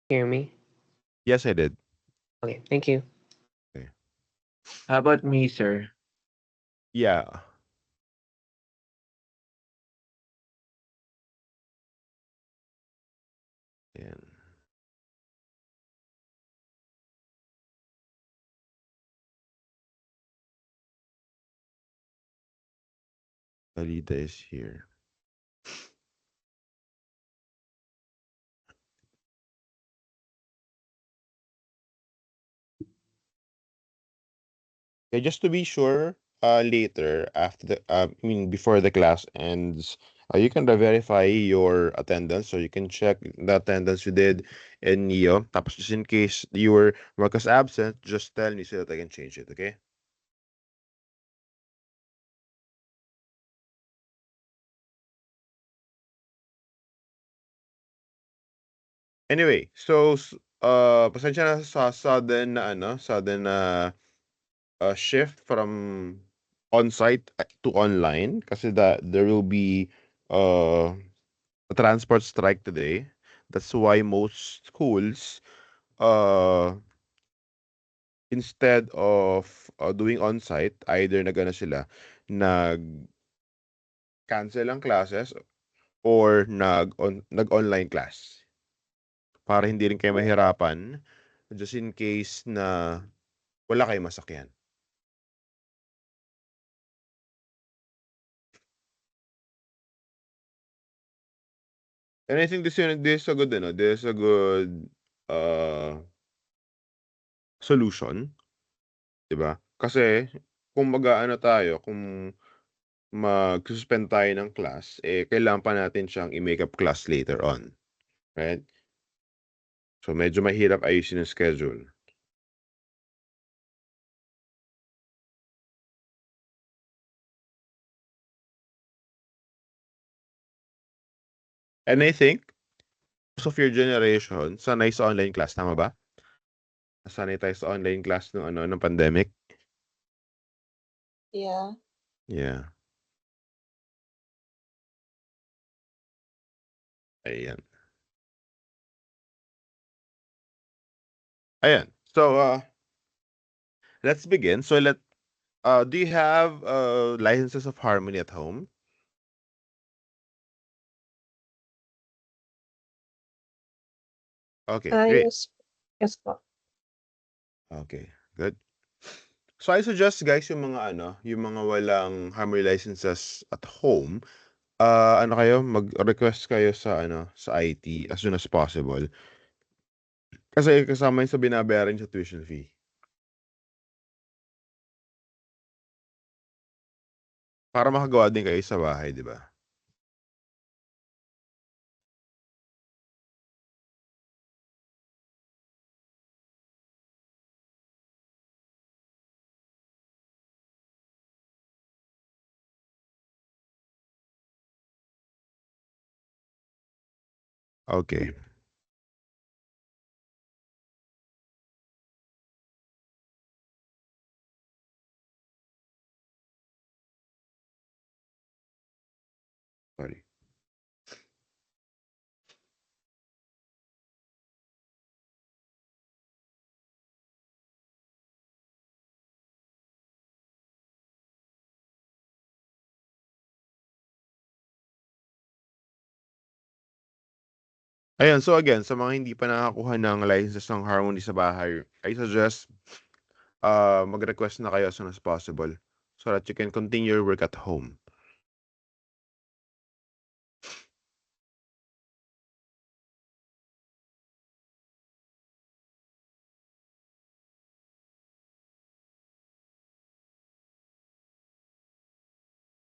Hear me? Yes, I did. Okay, thank you. Okay. How about me, sir? Yeah. Ayan. Alita is here. Okay, just to be sure, later after I mean before the class ends, you can verify your attendance, so you can check the attendance you did in Neo. Tapos just in case you were marked as absent, just tell me so that I can change it. Okay. Anyway, so pasensya na sa sudden na sudden na shift from on-site to online kasi there will be uh a transport strike today. That's why most schools uh instead of doing on-site, either sila nag-cancel ang classes or nag-online class para hindi rin kayo mahirapan just in case na wala kayong masakyan. And I think this is a good this is a good uh solution, 'di ba? Kasi kung mag-aano tayo, kung mag-suspend tayo ng class, kailangan pa natin siyang i-make up class later on, right? So medyo mahirap ayusin yung schedule. And I think most of your generation sanay sa online class, tama ba? Nasanay tayo sa online class nung nung pandemic? Yeah. Yeah, ayan. Ayan. So, let's begin. So do you have licenses of Harmony at home? Okay, great. Yes. Yes po. Okay, good. So I suggest guys yung mga yung mga walang Harmony licenses at home, kayo mag-request kayo sa sa IT as soon as possible. Kasi kasama yun sa binabayaran sa tuition fee. Para makagawa din kayo sa bahay, 'di ba? Okay. Sorry. Ayun, so again, sa mga hindi pa nakakuha ng licenses ng Harmony sa bahay, I suggest mag-request na kayo as soon as possible so that you can continue your work at home.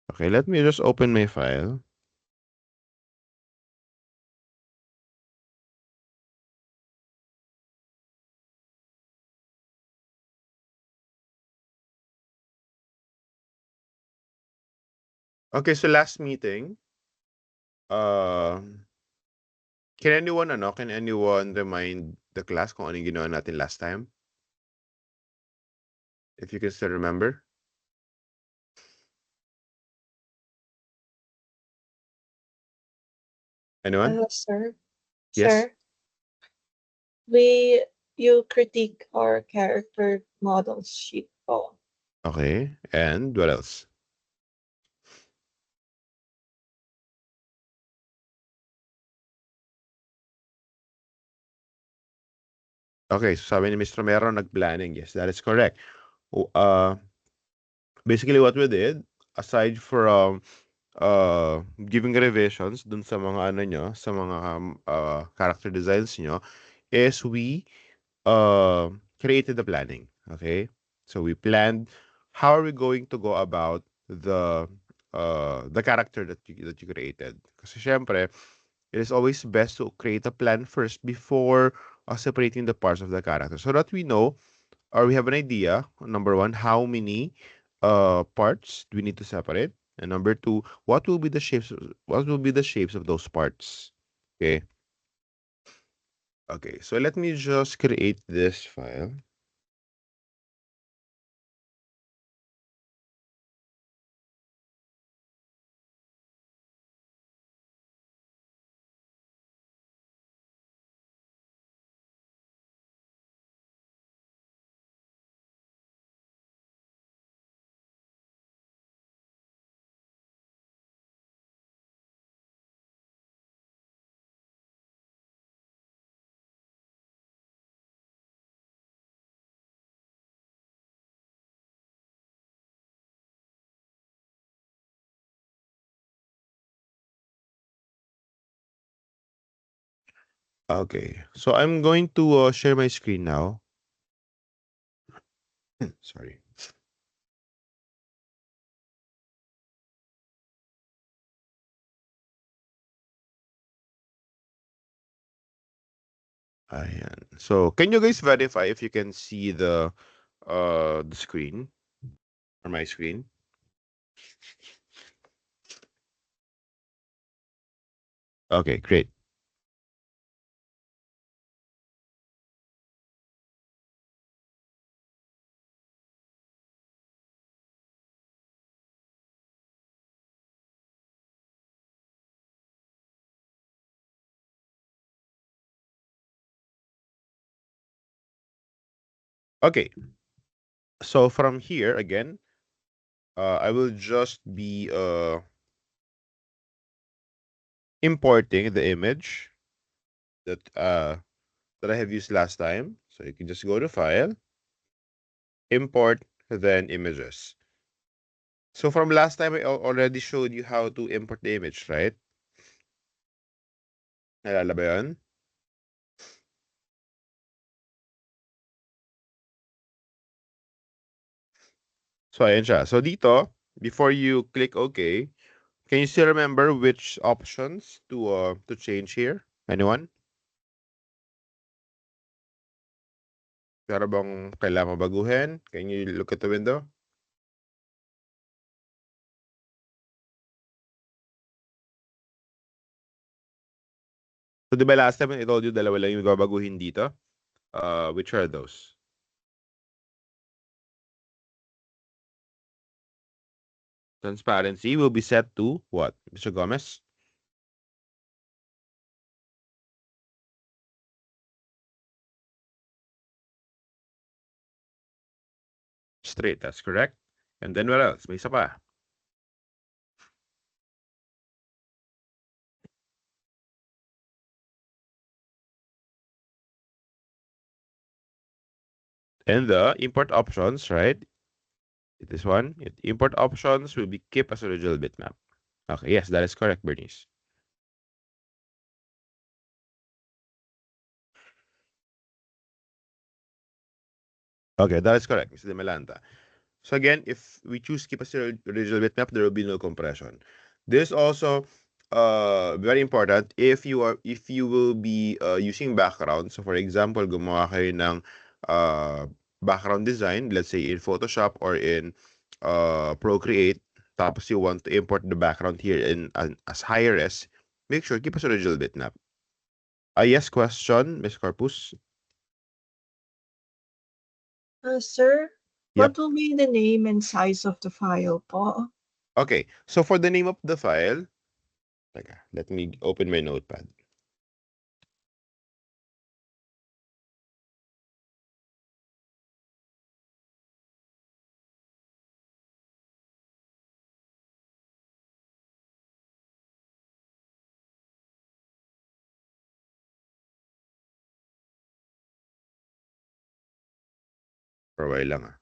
Okay, let me just open my file. Okay, so last meeting, uh, can anyone remind the class kung anong ginawa natin last time? If you can still remember? Anyone? Sir. Yes? Sir. You critique our character model sheet po. Okay, and what else? Okay, so sabi ni Mr. Romero, nag-planning. Yes, that is correct. Basically what we did, aside from giving revisions dun sa mga ano nyo, sa mga character designs nyo, is we created the planning. Okay? So we planned how are we going to go about the character that you created. Kasi syempre, it is always best to create a plan first before separating the parts of the character so that we know or we have an idea, number one, how many parts do we need to separate? And number two, what will be the shapes of those parts? Okay. Okay, so let me just create this file. Okay, so I'm going to share my screen now. Sorry. Ayan. So, can you guys verify if you can see the screen or my screen? Okay, great. Okay. So from here again, I will just be importing the image that I have used last time. So you can just go to File, Import, then Images. So from last time, I already showed you how to import the image, right? Nalala ba yun? So ayan siya. So dito, before you click OK, can you still remember which options to change here? Anyone? Pero bang kailangan baguhin? Can you look at the window? So di ba last time I told you dalawa lang yung babaguhin dito? Which are those? Transparency will be set to what, Mr. Gomez? Straight, that's correct. And then what else? May isa pa. And the import options, right? This one, import options will be kept as original bitmap. Okay, yes, that is correct, Bernice. Okay, that is correct, Mr. De Melanta. So again, if we choose keep as original bitmap, there will be no compression. This also very important if you will be using background. So for example, gumawa kayo ng background design, let's say in Photoshop or in Procreate, tapos you want to import the background here in as high res, make sure keep as original bitmap. Yes, question, Ms. Corpus. Sir, Yep. what will be the name and size of the file po? Okay, so for the name of the file, let me open my notepad. For a while lang ah.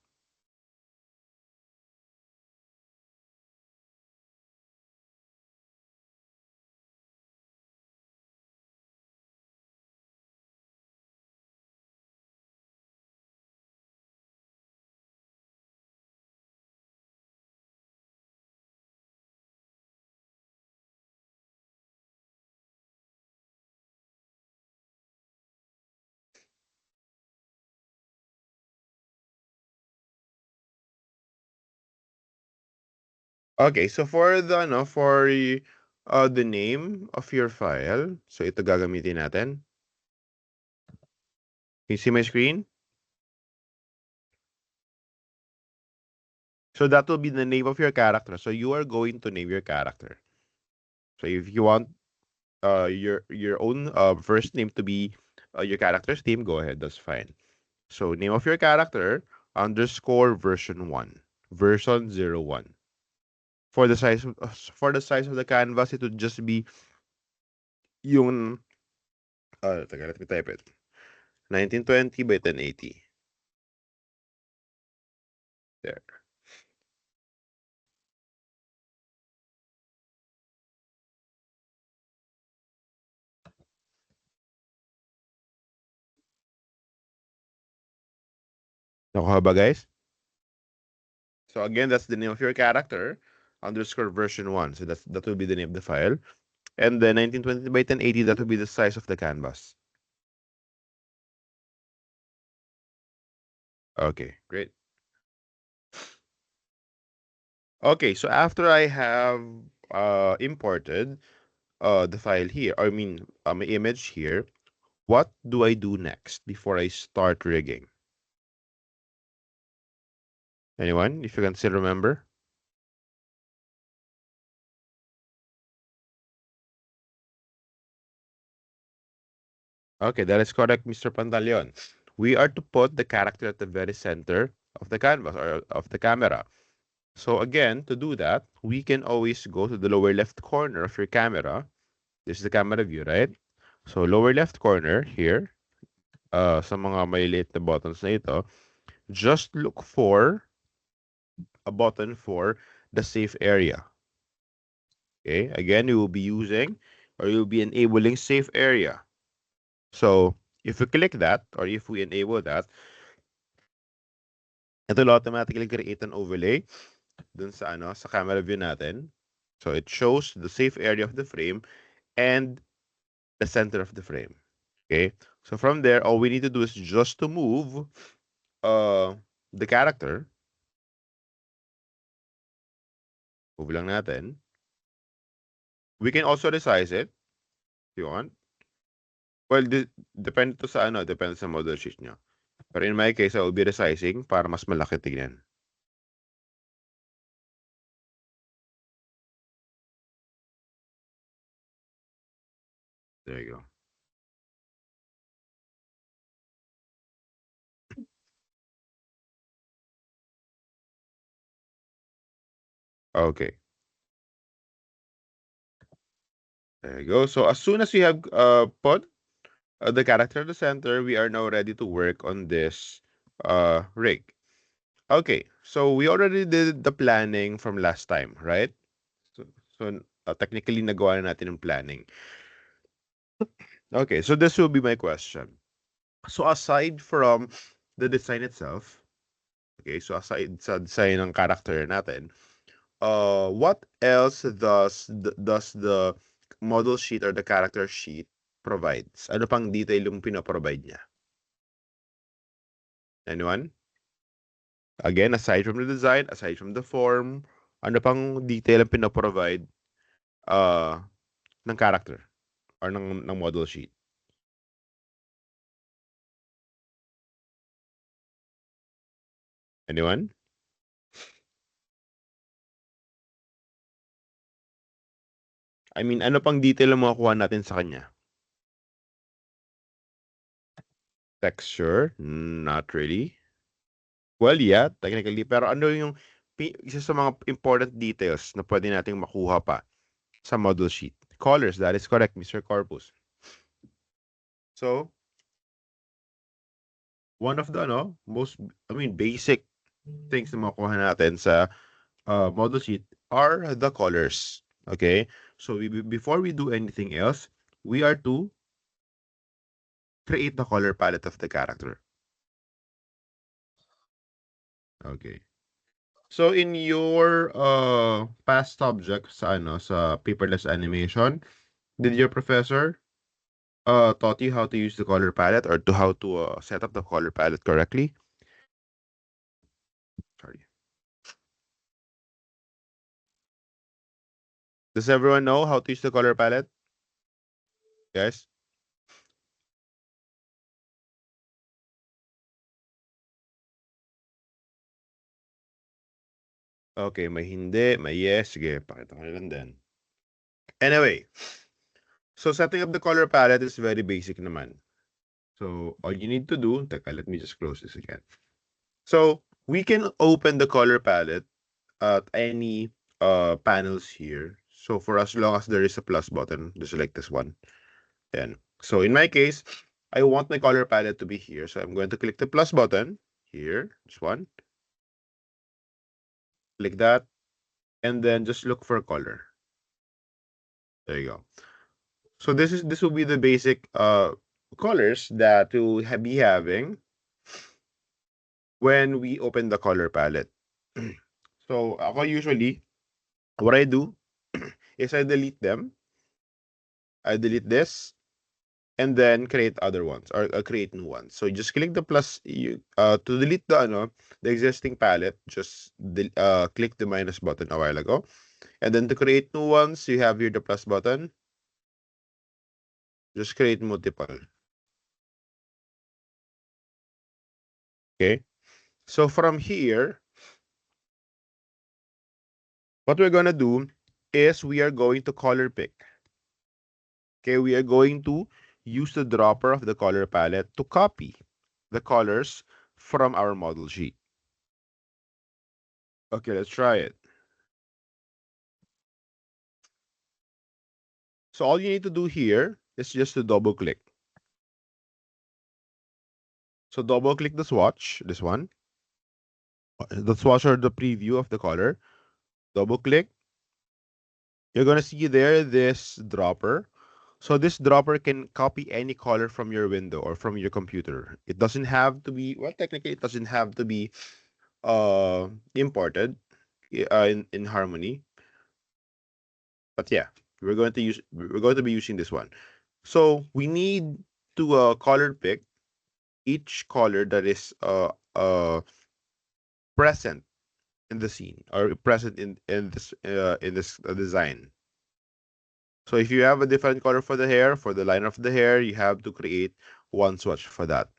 Okay, so for the name of your file, so ito gagamitin natin. Can you see my screen? So that will be the name of your character. So you are going to name your character. So if you want your own first name to be your character's name, go ahead. That's fine. So name of your character underscore version 1, version 01. For the size of the canvas, it would just be yung teka, let me type it. 1920 by 1080. There. Nakuha ba, guys? So again, that's the name of your character underscore version 1. So that will be the name of the file. And then 1920 by 1080, that will be the size of the canvas. Okay, great. Okay, so after I have imported the file here, I mean my image here, what do I do next before I start rigging? Anyone, if you can still remember? Okay, that is correct, Mr. Pantaleon. We are to put the character at the very center of the canvas or of the camera. So again, to do that, we can always go to the lower left corner of your camera. This is the camera view, right? So lower left corner here, sa mga maliliit na buttons na ito, just look for a button for the safe area. Okay, again, you will be using or you'll be enabling safe area. So if we click that or if we enable that, it will automatically create an overlay dun sa sa camera view natin. So it shows the safe area of the frame and the center of the frame. Okay? So from there, all we need to do is just to move the character. Move lang natin. We can also resize it if you want. Well, depende to sa depende sa model sheet nyo. Pero in my case, I will be resizing para mas malaki tignan. There you go. Okay. There you go. So as soon as we have put the character at the center, we are now ready to work on this rig. Okay, so we already did the planning from last time, right? So technically nagawa na natin yung planning. Okay, so this will be my question. So aside from the design itself, okay, so aside sa design ng character natin, what else does the model sheet or the character sheet provides? Ano pang detail yung pinaprovide niya? Anyone? Again, aside from the design, aside from the form, ano pang detail ang pinaprovide ng character or ng model sheet? Anyone? I mean, ano pang detail ang makukuha natin sa kanya? Texture? Not really. Well, yeah, technically. Pero ano yung isa sa mga important details na pwede nating makuha pa sa model sheet? Colors, that is correct, Mr. Corpus. So, one of the basic things na makuha natin sa model sheet are the colors. Okay? So before we do anything else, we are to create the color palette of the character. Okay. So in your past subject sa paperless animation, did your professor taught you how to use the color palette or to how to set up the color palette correctly? Sorry. Does everyone know how to use the color palette? Yes? Okay, may hindi, may yes. Sige, pakita ko na lang din. Anyway, so setting up the color palette is very basic naman. So all you need to do, teka, let me just close this again. So we can open the color palette at any panels here. So for as long as there is a plus button, just like this one. Then, so in my case, I want my color palette to be here. So I'm going to click the plus button here, this one. Click that, and then just look for color. There you go. So this will be the basic colors that we'll be having when we open the color palette. So ako usually, what I do is I delete them. I delete this and then create other ones or create new ones. So just click the plus to delete the existing palette, just click the minus button a while ago. And then to create new ones, you have here the plus button. Just create multiple. Okay. So from here, what we're gonna do is we are going to color pick. Okay, we are going to use the dropper of the color palette to copy the colors from our model sheet. Okay, let's try it. So all you need to do here is just to double click. So double click the swatch, this one. The swatch or the preview of the color. Double click. You're gonna see there this dropper. So this dropper can copy any color from your window or from your computer. It doesn't have to be, well, technically it doesn't have to be imported in Harmony. But yeah, we're going to be using this one. So we need to color pick each color that is present in the scene or present in this design. So if you have a different color for the hair, for the line of the hair, you have to create one swatch for that.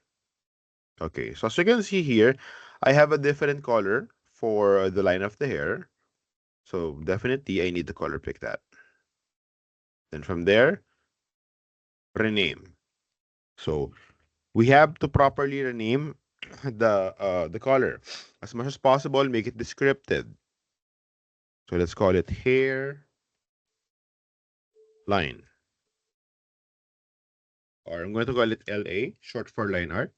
Okay, so as you can see here, I have a different color for the line of the hair. So definitely I need to color pick that. Then from there, rename. So we have to properly rename the color. As much as possible, make it descriptive. So let's call it hair line. Or I'm going to call it LA, short for line art.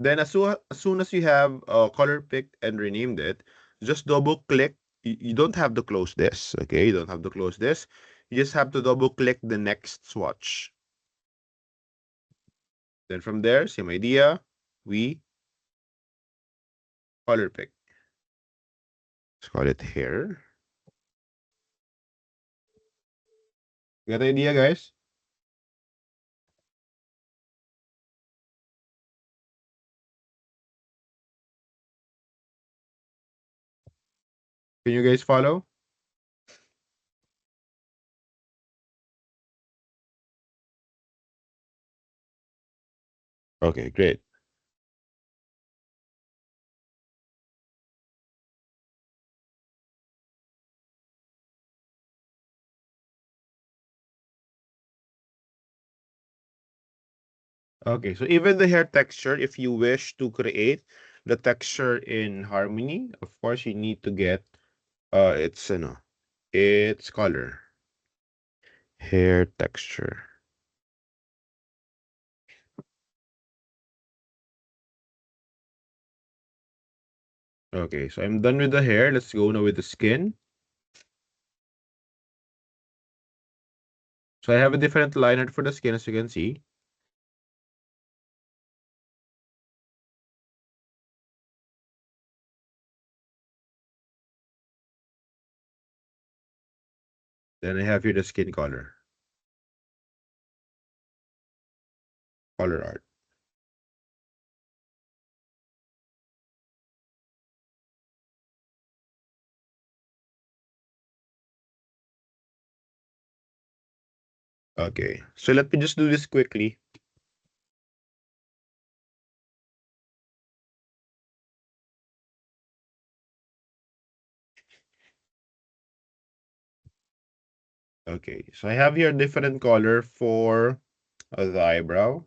Then as soon as you have color picked and renamed it, just double click. You don't have to close this, okay? You don't have to close this. You just have to double click the next swatch. Then from there, same idea, we color pick. Let's call it hair. Got the idea, guys? Can you guys follow? Okay, great. Okay, so even the hair texture, if you wish to create the texture in Harmony, of course you need to get its color. Hair texture. Okay, so I'm done with the hair. Let's go now with the skin. So I have a different liner for the skin, as you can see. Then I have here the skin color art. Okay, so let me just do this quickly. Okay, so I have here a different color for the eyebrow.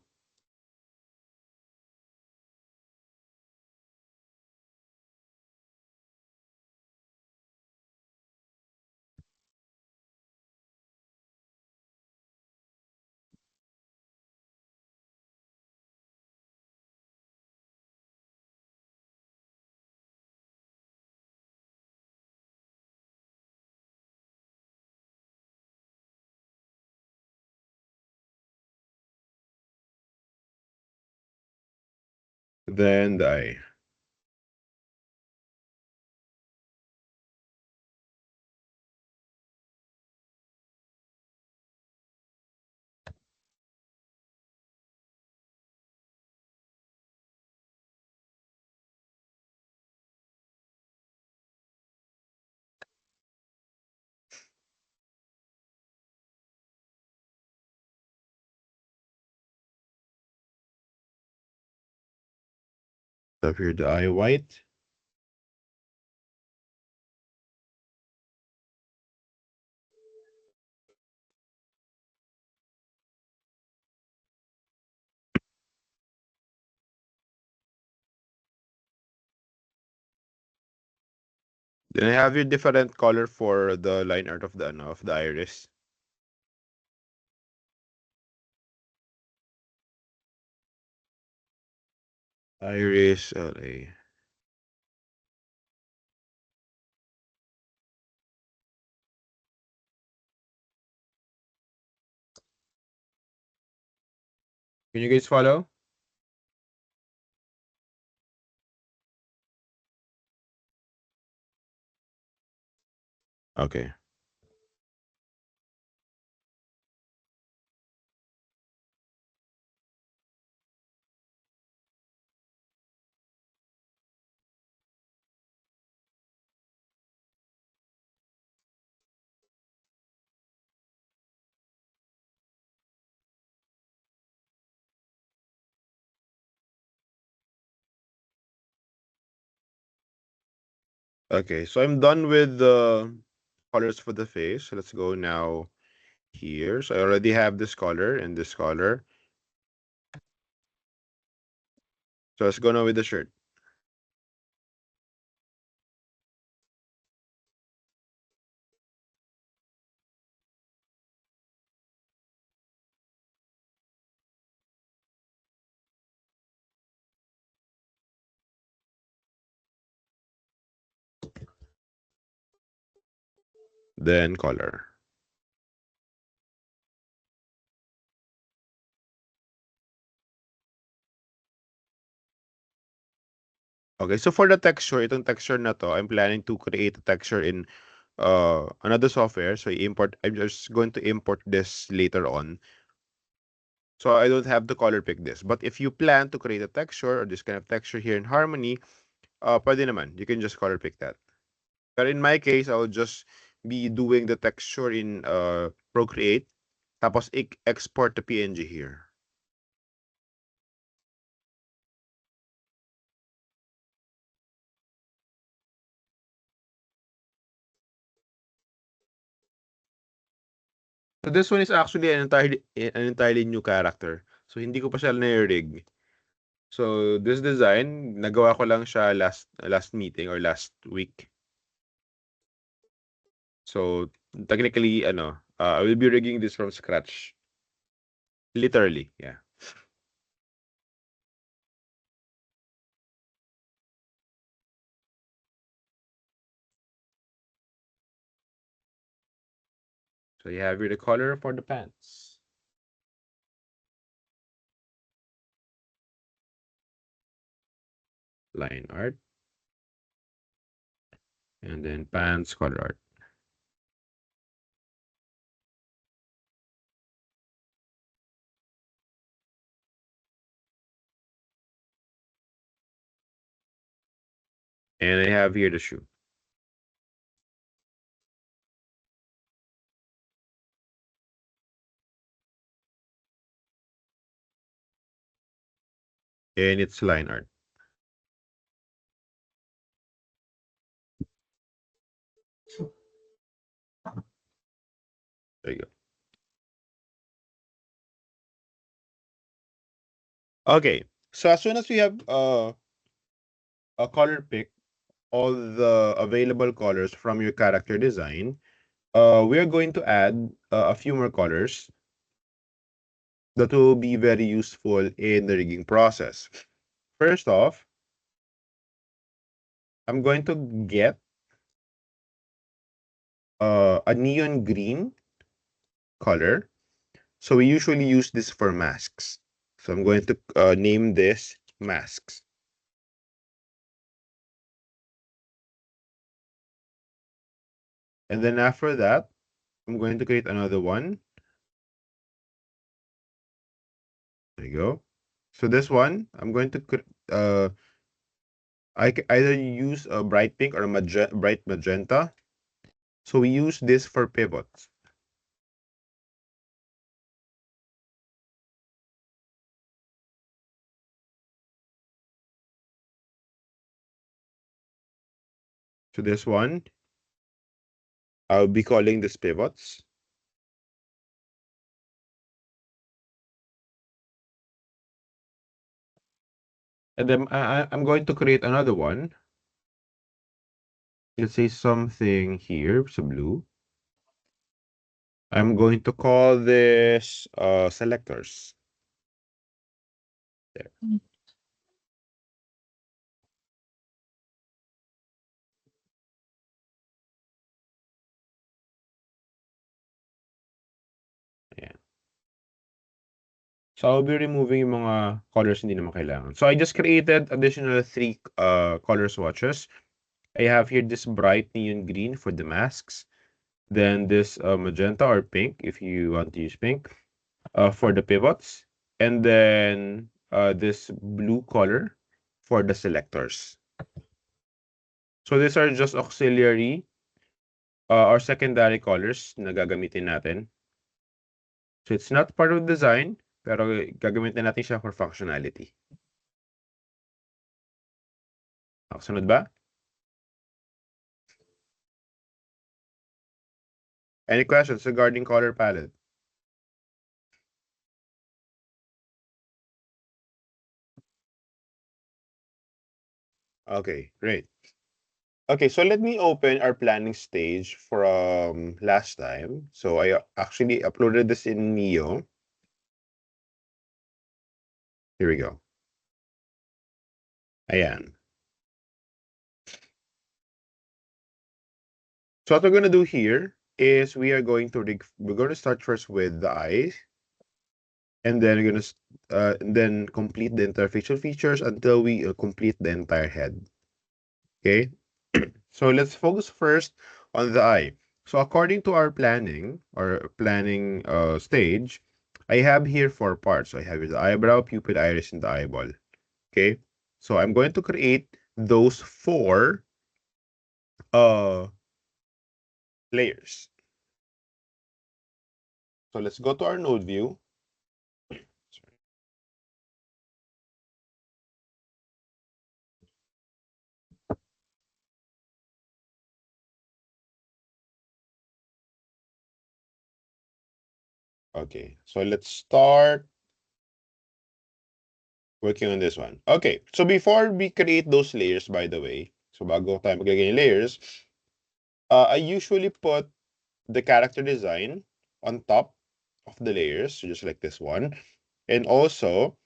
Then the eye. So here the eye white. Then I have your different color for the line art of the iris. Iris LA. Can you guys follow? Okay. Okay, so I'm done with the colors for the face. So let's go now here. So I already have this color and this color. So let's go now with the shirt. Then color. Okay, so for the texture, itong texture na to, I'm planning to create a texture in another software. So I'm just going to import this later on. So I don't have to color pick this. But if you plan to create a texture or this kind of texture here in Harmony, pwede naman. You can just color pick that. But in my case, I'll just be doing the texture in Procreate. Tapos export the PNG here. So this one is actually an entirely new character. So hindi ko pa siya na-rig. So this design, nagawa ko lang siya last meeting or last week. So technically, I will be rigging this from scratch. Literally, yeah. So you have here the color for the pants. Line art. And then pants color art. And I have here the shoe. And it's line art. There you go. Okay, so as soon as we have a color pick, all the available colors from your character design, we're going to add a few more colors that will be very useful in the rigging process. First off, I'm going to get a neon green color. So we usually use this for masks. So I'm going to name this masks. And then after that, I'm going to create another one. There you go. So this one, I'm going to I can either use a bright pink or a bright magenta. So we use this for pivots. So this one, I'll be calling this pivots. And then I'm going to create another one. Let's say something here, so blue. I'm going to call this selectors. There. Ayan. So I'll be removing yung mga colors hindi naman kailangan. So I just created additional 3 color swatches. I have here this bright neon green for the masks. Then this magenta or pink, if you want to use pink, for the pivots. And then this blue color for the selectors. So these are just auxiliary or secondary colors na gagamitin natin. So it's not part of the design, pero gagamitin natin siya for functionality. Nakasunod ba? Any questions regarding color palette? Okay, great. Okay, so let me open our planning stage from last time. So I actually uploaded this in Neo. Here we go. Ayan. So what we're going to do here is we're going to start first with the eyes. And then we're going to then complete the entire facial features until we complete the entire head. Okay, so let's focus first on the eye. So according to our planning stage, I have here 4 parts. So I have the eyebrow, pupil, iris, and the eyeball. Okay, so I'm going to create those 4 layers. So let's go to our node view. Okay, so let's start working on this one. Okay, so before we create those layers, by the way, so bago tayo maglagay ng layers, I usually put the character design on top of the layers, so just like this one. And also,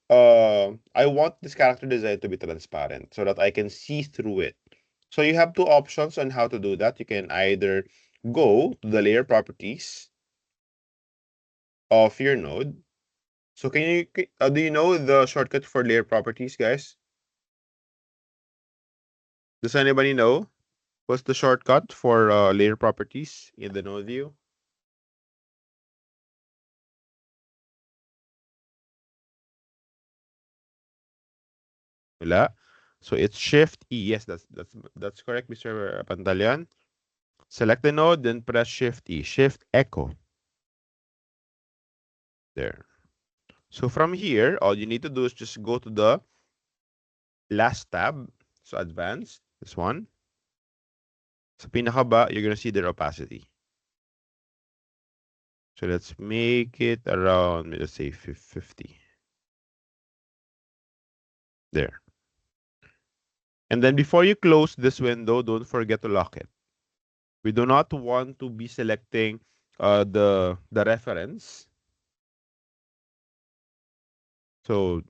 I want this character design to be transparent so that I can see through it. So you have 2 options on how to do that. You can either go to the layer properties of your node. So do you know the shortcut for layer properties, guys? Does anybody know what's the shortcut for layer properties in the node view? Wala. So it's Shift E. Yes, that's correct, Mr. Pantalian. Select the node, then press Shift E. Shift Echo. There. So from here, all you need to do is just go to the last tab. So advanced, this one. Sa pinakaba, you're gonna see the opacity. So let's make it around, let's say 50. There. And then before you close this window, don't forget to lock it. We do not want to be selecting the reference. So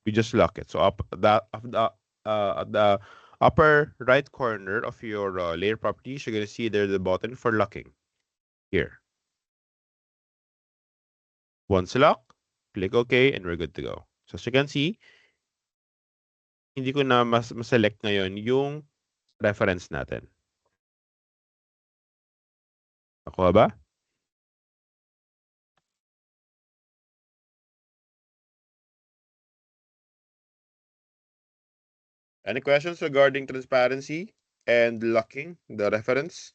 we just lock it. So at the upper right corner of your layer properties, you're gonna see there's the button for locking here. Once lock, click OK, and we're good to go. So as you can see, hindi ko na select ngayon yung reference natin. Nakuha ba? Any questions regarding transparency and locking the reference?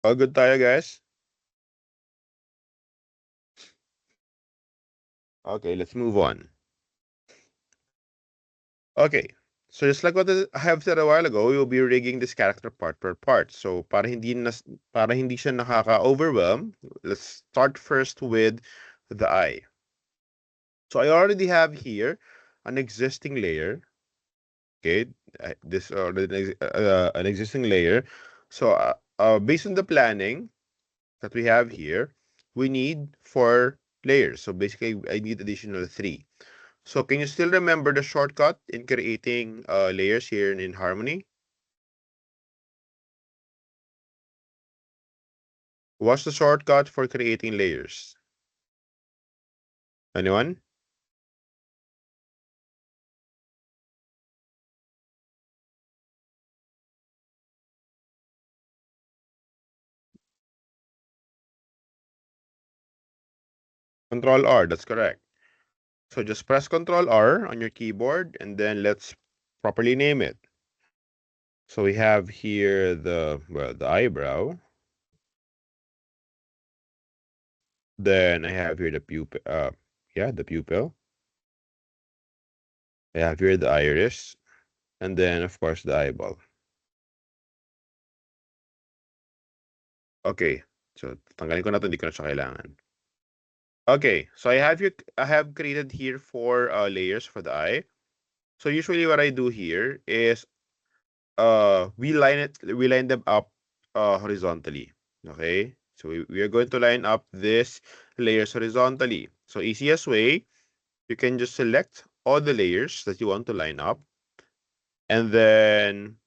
All good tayo, guys? Okay, let's move on. Okay, so just like what I have said a while ago, you'll be rigging this character part per part. So para hindi siya nakaka-overwhelm, let's start first with the eye. So I already have here an existing layer. Okay, this an existing layer. So based on the planning that we have here, we need 4 layers. So basically, I need additional 3. So can you still remember the shortcut in creating layers here in Harmony? What's the shortcut for creating layers? Anyone? Control R, that's correct. So just press Control R on your keyboard and then let's properly name it. So we have here the eyebrow. Then I have here the pupil. The pupil. I have here the iris, and then of course the eyeball. Okay, so tanggalin ko na to, hindi ko na siya kailangan. Okay, so I have created here 4 layers for the eye. So usually what I do here is we line them up horizontally. Okay, so we are going to line up this layers horizontally. So easiest way, you can just select all the layers that you want to line up. And then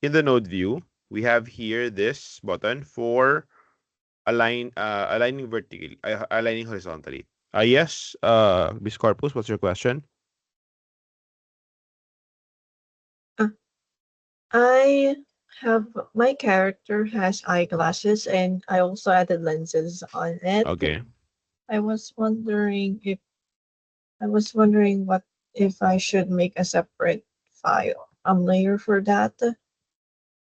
in the node view, we have here this button for aligning vertically, aligning horizontally. Yes, Miss Corpus, what's your question? I have my character has eyeglasses and I also added lenses on it. Okay. I was wondering what if I should make a separate file layer for that.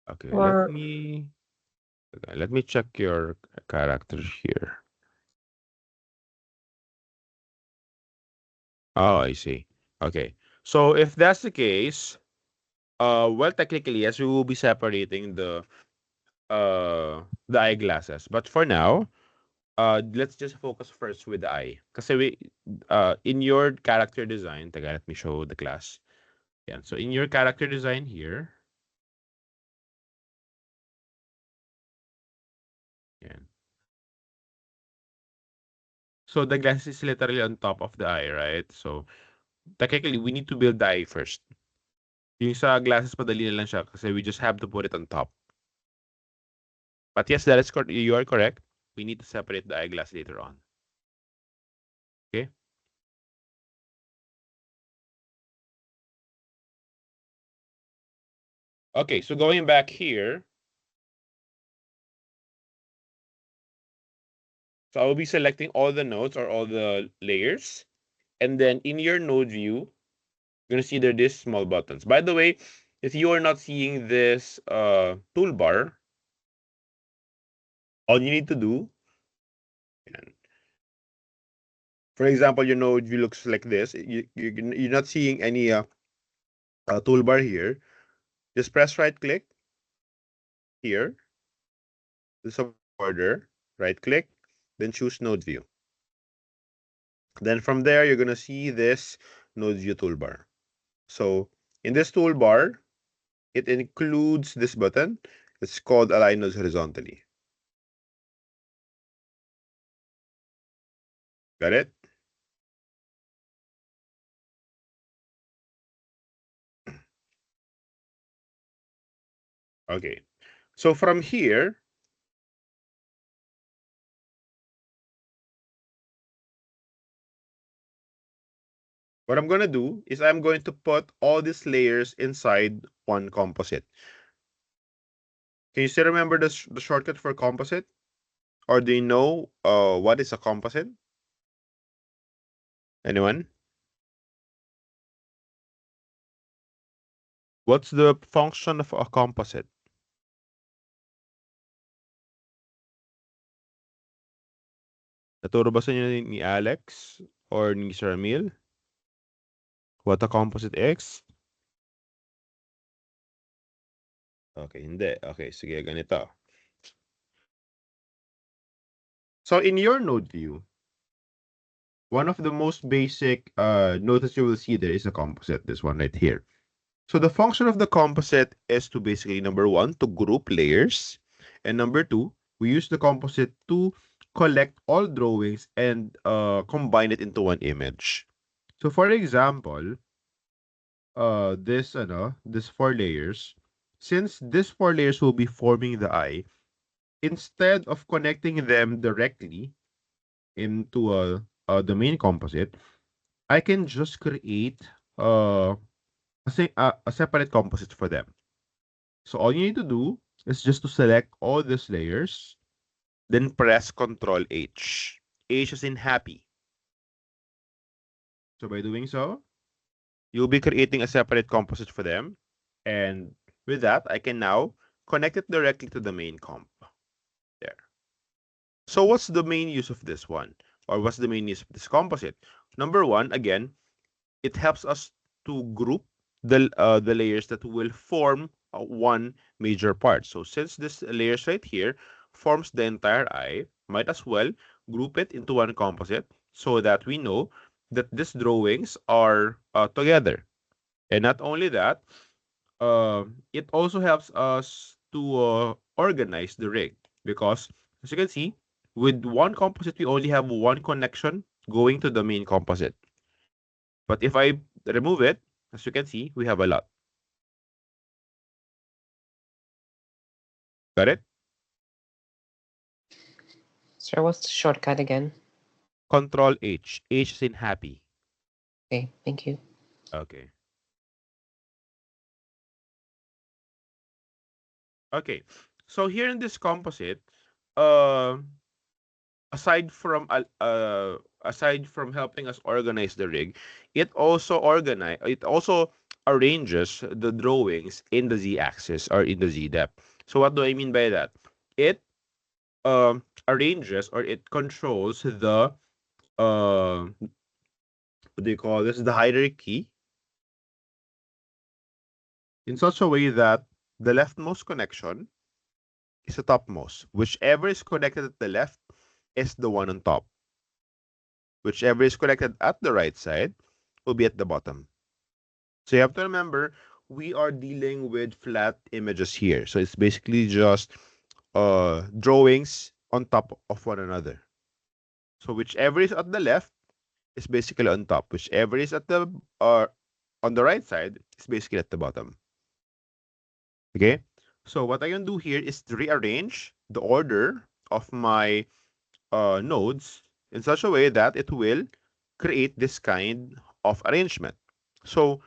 Okay, Or let me check your character here. Oh, I see. Okay. So if that's the case, well, technically, yes, we will be separating the eyeglasses. But for now, let's just focus first with the eye. Kasi in your character design, let me show the class. Yeah. So in your character design here, yeah. So the glass is literally on top of the eye, right? So technically, we need to build the eye first. Yung sa glasses, madali na lang siya kasi we just have to put it on top. But yes, that is correct. You are correct. We need to separate the eyeglass later on. Okay. Okay, so going back here. So I will be selecting all the nodes or all the layers. And then in your node view, you're going to see there these small buttons. By the way, if you are not seeing this toolbar, all you need to do, for example, your node view looks like this. You're not seeing any toolbar here. Just press right click here, the subfolder, right click, then choose node view. Then from there, you're going to see this node view toolbar. So in this toolbar, it includes this button. It's called Align Nodes Horizontally. Got it? Okay. So from here, what I'm going to do is I'm going to put all these layers inside one composite. Can you still remember the shortcut for composite? Or do you know what is a composite? Anyone? What's the function of a composite? Naturo ba sa inyo ni Alex or ni Sir Emil? What a composite is? Okay, hindi. Okay, sige, ganito. So in your node view, one of the most basic nodes that you will see there is a composite, this one right here. So the function of the composite is to basically, number one, to group layers. And number two, we use the composite to collect all drawings and combine it into one image. So for example, this 4 layers, since these 4 layers will be forming the eye, instead of connecting them directly into the main composite, I can just create a separate composite for them. So all you need to do is just to select all these layers, then press Ctrl H. H is in happy. So by doing so, you'll be creating a separate composite for them. And with that, I can now connect it directly to the main comp. There. So what's the main use of this one? Or what's the main use of this composite? Number one, again, it helps us to group the layers that will form one major part. So since this layers right here forms the entire eye, might as well group it into one composite so that we know that these drawings are together. And not only that, it also helps us to organize the rig because as you can see, with one composite, we only have one connection going to the main composite. But if I remove it, as you can see, we have a lot. Got it? Sir, what's the shortcut again? Control H. H is in happy. Okay, thank you. Okay. Okay. So here in this composite, aside from helping us organize the rig, it also arranges the drawings in the z-axis or in the z-depth. So what do I mean by that? It arranges or it controls the what do you call this? The hierarchy in such a way that the leftmost connection is the topmost. Whichever is connected at the left is the one on top. Whichever is connected at the right side will be at the bottom. So you have to remember, we are dealing with flat images here. So it's basically just drawings on top of one another. So whichever is at the left is basically on top. Whichever is at the on the right side is basically at the bottom. Okay, so what I can do here is to rearrange the order of my nodes in such a way that it will create this kind of arrangement. So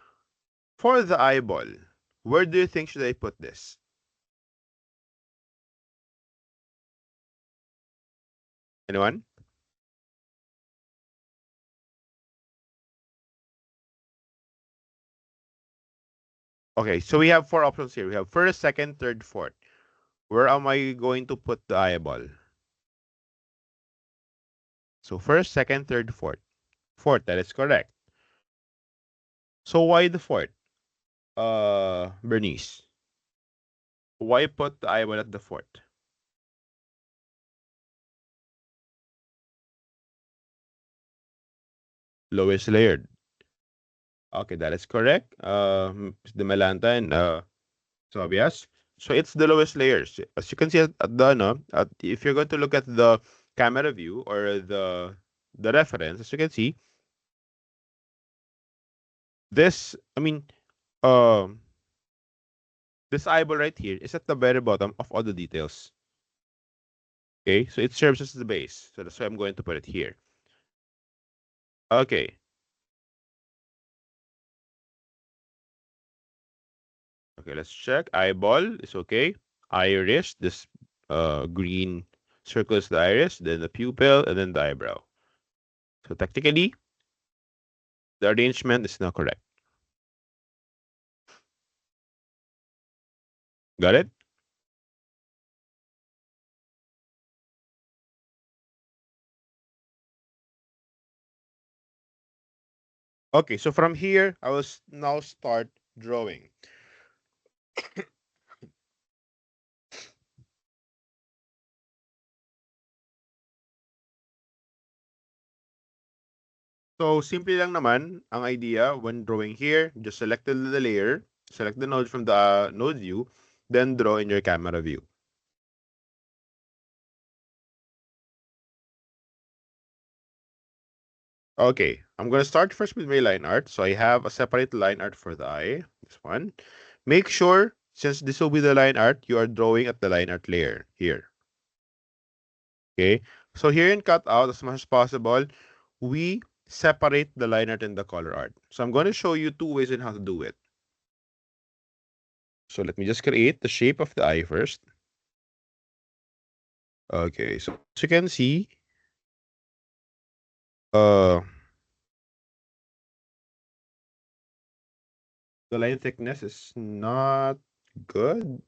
for the eyeball, where do you think should I put this? Anyone? Okay, so we have 4 options here. We have first, second, third, fourth. Where am I going to put the eyeball? So first, second, third, fourth. Fourth, that is correct. So why the fourth? Bernice. Why put the eyeball at the fourth? Lowest layered. Okay, that is correct. The Melanta and Tobias. So it's the lowest layers. As you can see at the if you're going to look at the camera view or the reference, as you can see, this this eyeball right here is at the very bottom of all the details. Okay, so it serves as the base. So that's why I'm going to put it here. Okay. Okay, let's check. Eyeball is okay. Iris, this green circle is the iris, then the pupil, and then the eyebrow. So technically, the arrangement is not correct. Got it? Okay, so from here, I will now start drawing. So, simple lang naman ang idea when drawing here. Just select the layer, select the node from the node view, then draw in your camera view. Okay, I'm going to start first with my line art. So I have a separate line art for the eye, this one. Make sure, since this will be the line art, you are drawing at the line art layer here. Okay, so here in cutout, as much as possible, we separate the line art and the color art. So I'm going to show you 2 ways on how to do it. So let me just create the shape of the eye first. Okay, so as you can see, the line thickness is not good.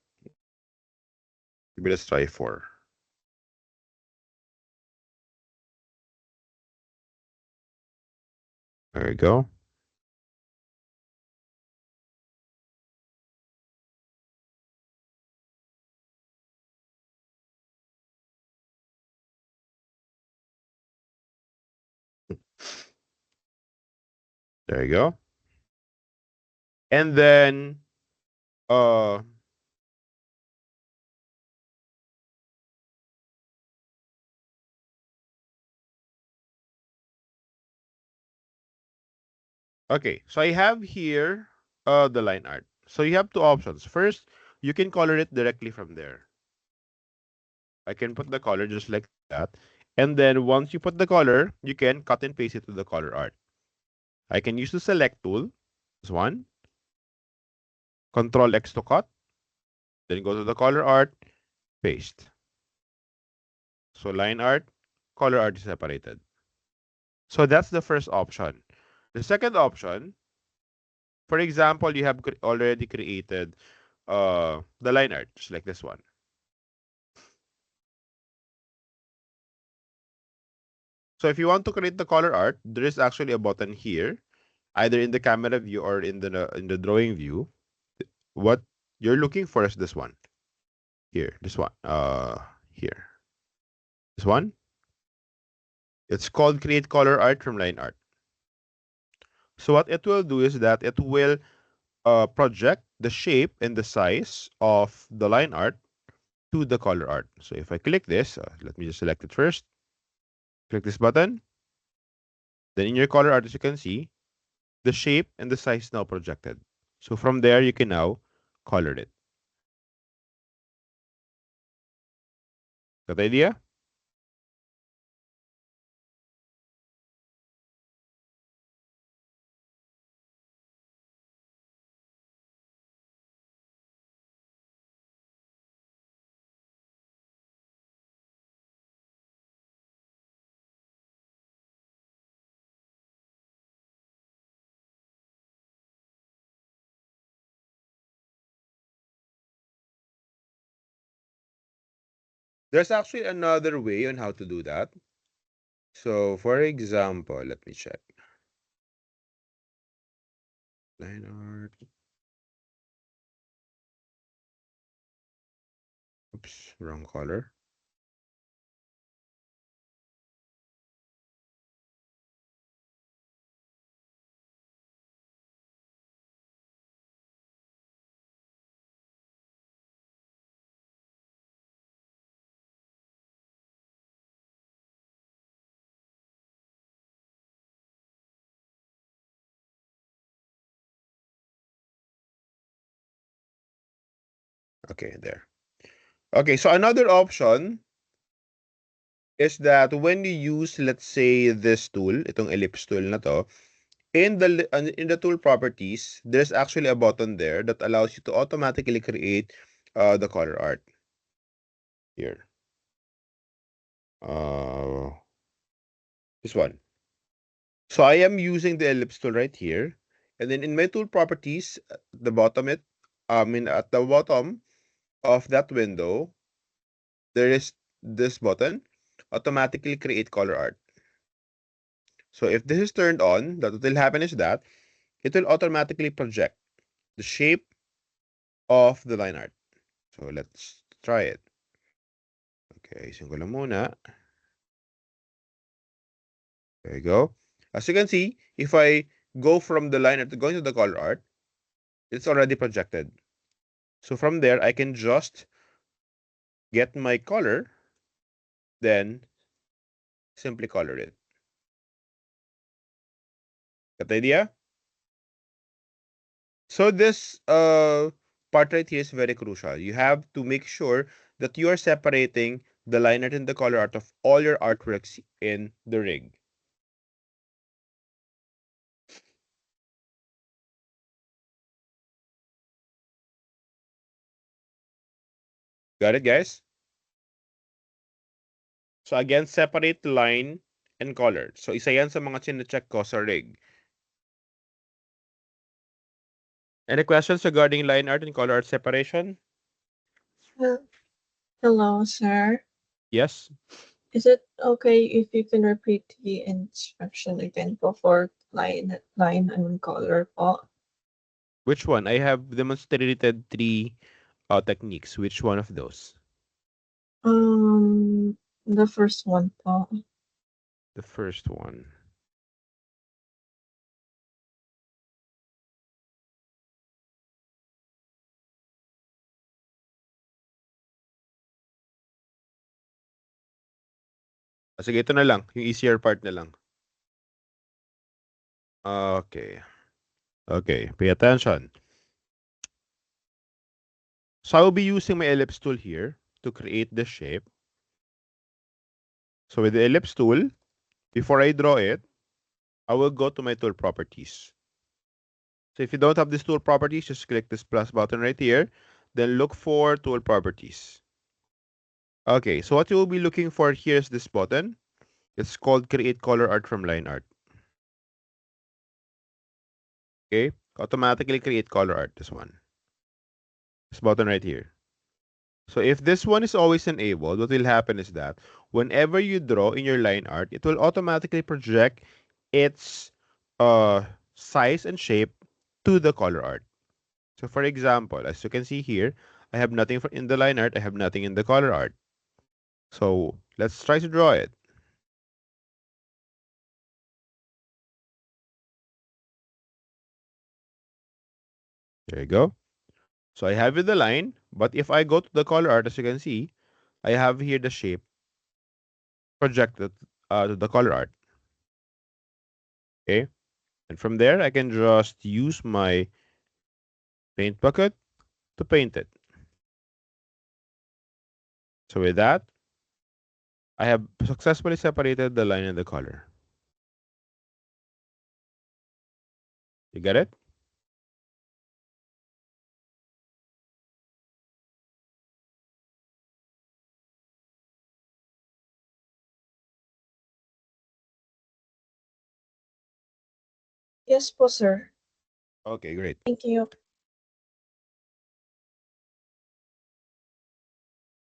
Maybe let's try 4. There we go. There you go. And then, okay, so I have here the line art. So you have 2 options. First, you can color it directly from there. I can put the color just like that. And then once you put the color, you can cut and paste it to the color art. I can use the select tool, this one. Control X to cut. Then go to the color art, paste. So line art, color art is separated. So that's the first option. The second option, for example, you have already created the line art, just like this one. So if you want to create the color art, there is actually a button here, either in the camera view or in the drawing view. What you're looking for is this one. Here, this one. Here. This one. It's called Create Color Art from Line Art. So what it will do is that it will project the shape and the size of the line art to the color art. So if I click this, let me just select it first. Click this button. Then in your color art, as you can see, the shape and the size now projected. So from there, you can now color it. Got the idea? There's actually another way on how to do that. So for example, let me check. Line art. Oops, wrong color. Okay, there. Okay, so another option is that when you use, let's say, this tool, itong ellipse tool na to, in the tool properties, there's actually a button there that allows you to automatically create the color art. Here. This one. So I am using the ellipse tool right here. And then in my tool properties, at the bottom at the bottom of that window, there is this button, automatically create color art. So if this is turned on, what will happen is that it will automatically project the shape of the line art. So let's try it. Okay, ayusin ko lang muna. There you go. As you can see, if I go from the line art to going to the color art, it's already projected. So from there, I can just get my color, then simply color it. Got the idea? So this part right here is very crucial. You have to make sure that you are separating the line art and the color art of all your artworks in the rig. Got it, guys? So again, separate the line and color. So isa yan sa mga chine-check ko sa rig. Any questions regarding line art and color art separation? Hello, sir. Yes? Is it okay if you can repeat the instruction again po for line and color po? Which one? I have demonstrated 3 techniques. Which one of those? The first one po. The first one. Sige, ito na lang. Yung easier part na lang. Okay. Okay, pay attention. So I will be using my ellipse tool here to create the shape. So with the ellipse tool, before I draw it, I will go to my tool properties. So if you don't have this tool properties, just click this plus button right here. Then look for tool properties. Okay, so what you will be looking for here is this button. It's called create color art from line art. Okay, automatically create color art, this one. This button right here. So if this one is always enabled, what will happen is that whenever you draw in your line art, it will automatically project its size and shape to the color art. So for example, as you can see here, I have nothing in the line art, I have nothing in the color art. So let's try to draw it. There you go. So I have in the line, but if I go to the color art, as you can see, I have here the shape projected to the color art. Okay. And from there, I can just use my paint bucket to paint it. So with that, I have successfully separated the line and the color. You get it? Yes po, sir. Okay, great. Thank you.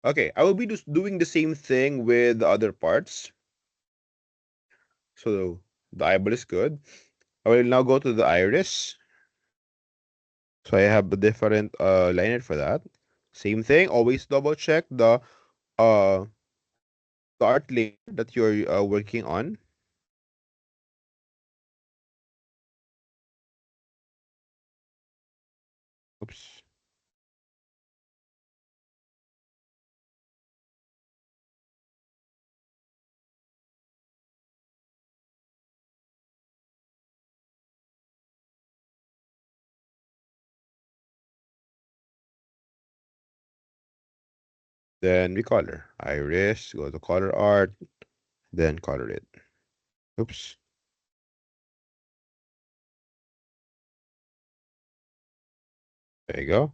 Okay, I will be doing the same thing with the other parts. So the eyeball is good. I will now go to the iris. So I have a different liner for that. Same thing, always double check the art layer that you're working on. Oops. Then we color. Iris, go to color art, then color it. Oops. There you go.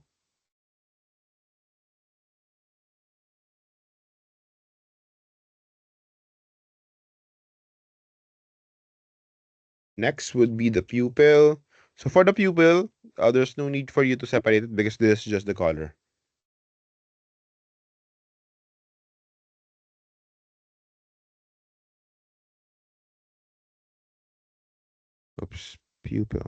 Next would be the pupil. So for the pupil, there's no need for you to separate it because this is just the color. Oops, pupil.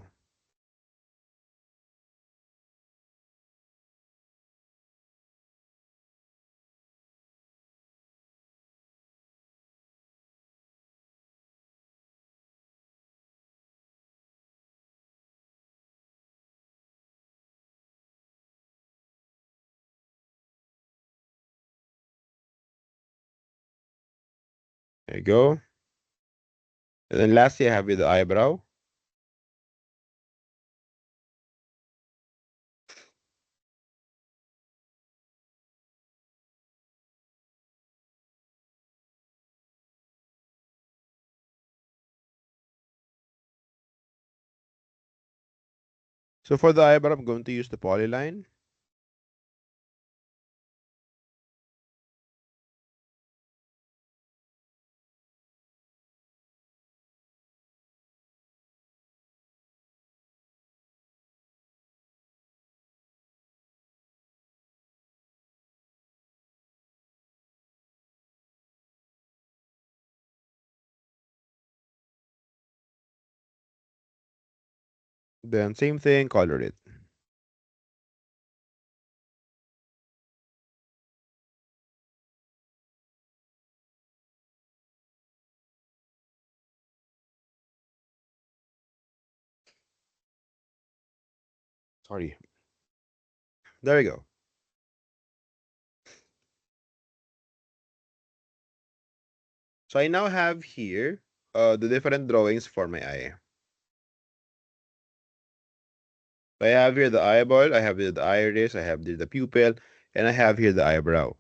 There you go. And then lastly, I have with the eyebrow. So for the eyebrow, I'm going to use the polyline. Then same thing, color it. Sorry. There we go. So I now have here the different drawings for my eye. I have here the eyeball, I have here the iris, I have here the pupil, and I have here the eyebrow.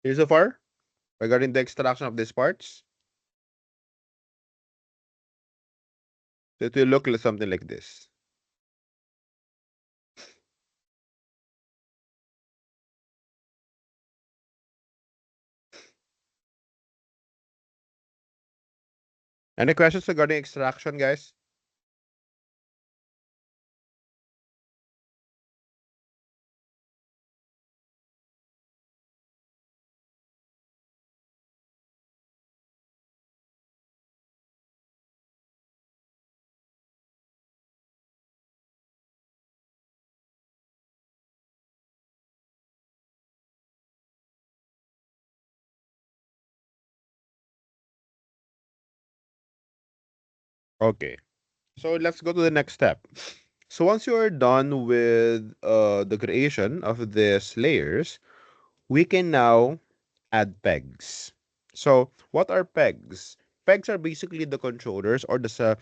Here so far, regarding the extraction of these parts, so it will look like something like this. Any questions regarding extraction, guys? Okay. So let's go to the next step. So once you are done with the creation of these layers, we can now add pegs. So what are pegs? pegs are basically the controllers or the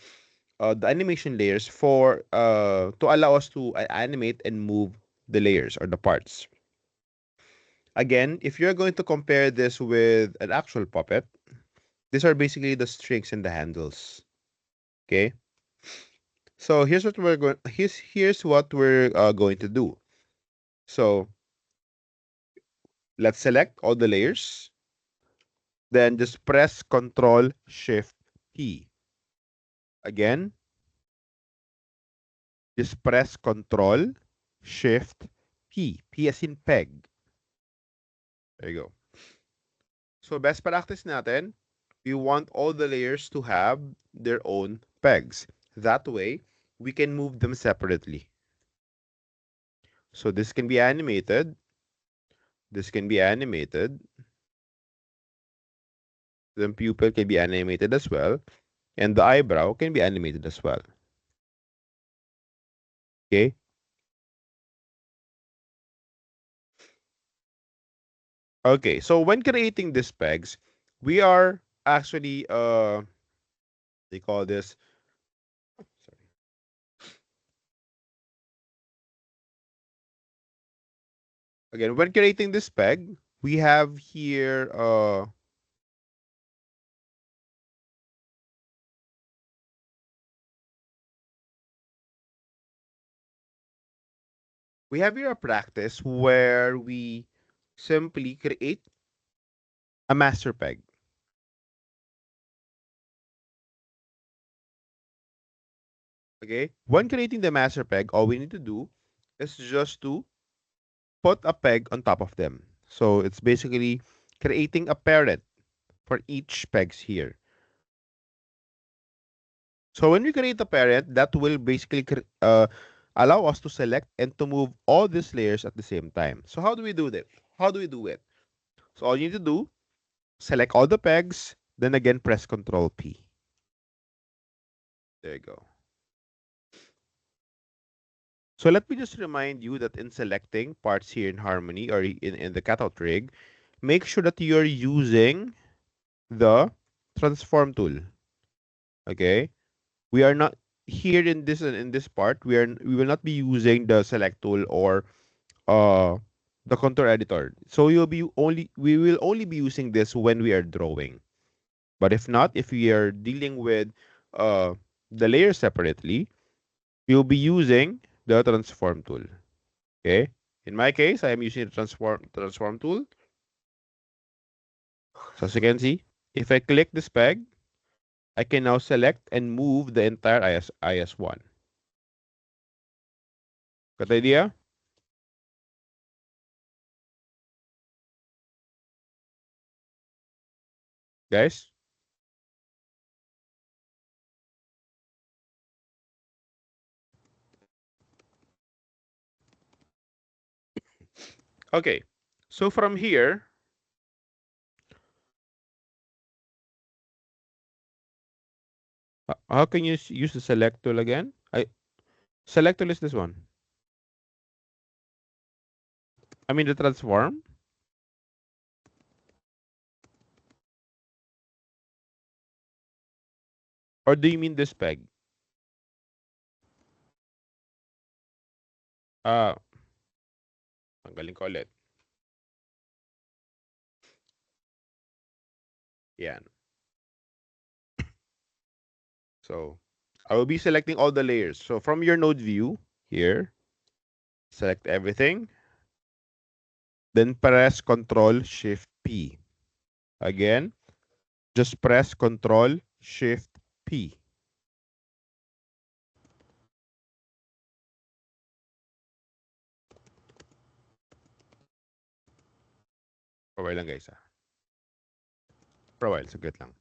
animation layers for to allow us to animate and move the layers or the parts. Again, if you're going to compare this with an actual puppet, these are basically the strings and the handles. Okay. So here's what we're going. Here's what we're going to do. So let's select all the layers. Then just press Control Shift P. Again, just press Control Shift P. P as in peg. There you go. So best practice natin, we want all the layers to have their own pegs. That way, we can move them separately. So this can be animated. This can be animated. The pupil can be animated as well. And the eyebrow can be animated as well. Okay? Okay, so when creating these pegs, we are actually they call this, sorry. Again, when creating this peg, we have here we have here a practice where we simply create a master peg. Okay, when creating the master peg, all we need to do is just to put a peg on top of them. So it's basically creating a parent for each pegs here. So when we create a parent, that will basically allow us to select and to move all these layers at the same time. So how do we do that? How do we do it? So all you need to do, select all the pegs, then again press Control P. There you go. So let me just remind you that in selecting parts here in Harmony or in the cutout rig, make sure that you're using the transform tool. Okay? We are not here in this part, we will not be using the select tool or the contour editor. So we will only be using this when we are drawing. But if not, if we are dealing with the layers separately, you'll be using the transform tool. Okay. In my case, I am using the transform tool. So as you can see, if I click this peg, I can now select and move the entire IS1. Got the idea? Guys? Okay. So from here, how can you use the select tool again? Select tool is this one. I mean the transform. Or do you mean this peg? Ah, tanggalin ko ulit. Yan. So, I will be selecting all the layers. So from your node view here, select everything. Then press Control Shift P. Again, just press Control Shift P. For a while lang guys. For a while, saglit lang.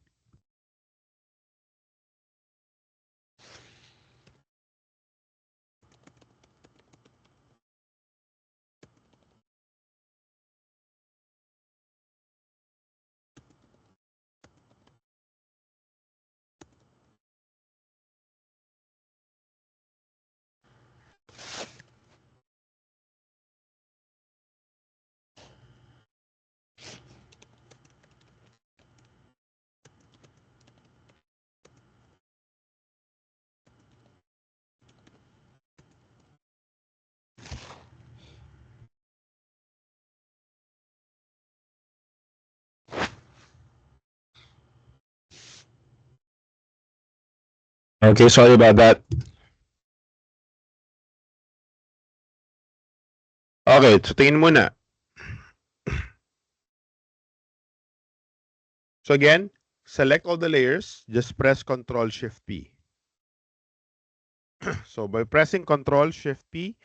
Okay, sorry about that. Okay, so tingin muna. So again, select all the layers, just press Ctrl Shift P. So by pressing Ctrl Shift P,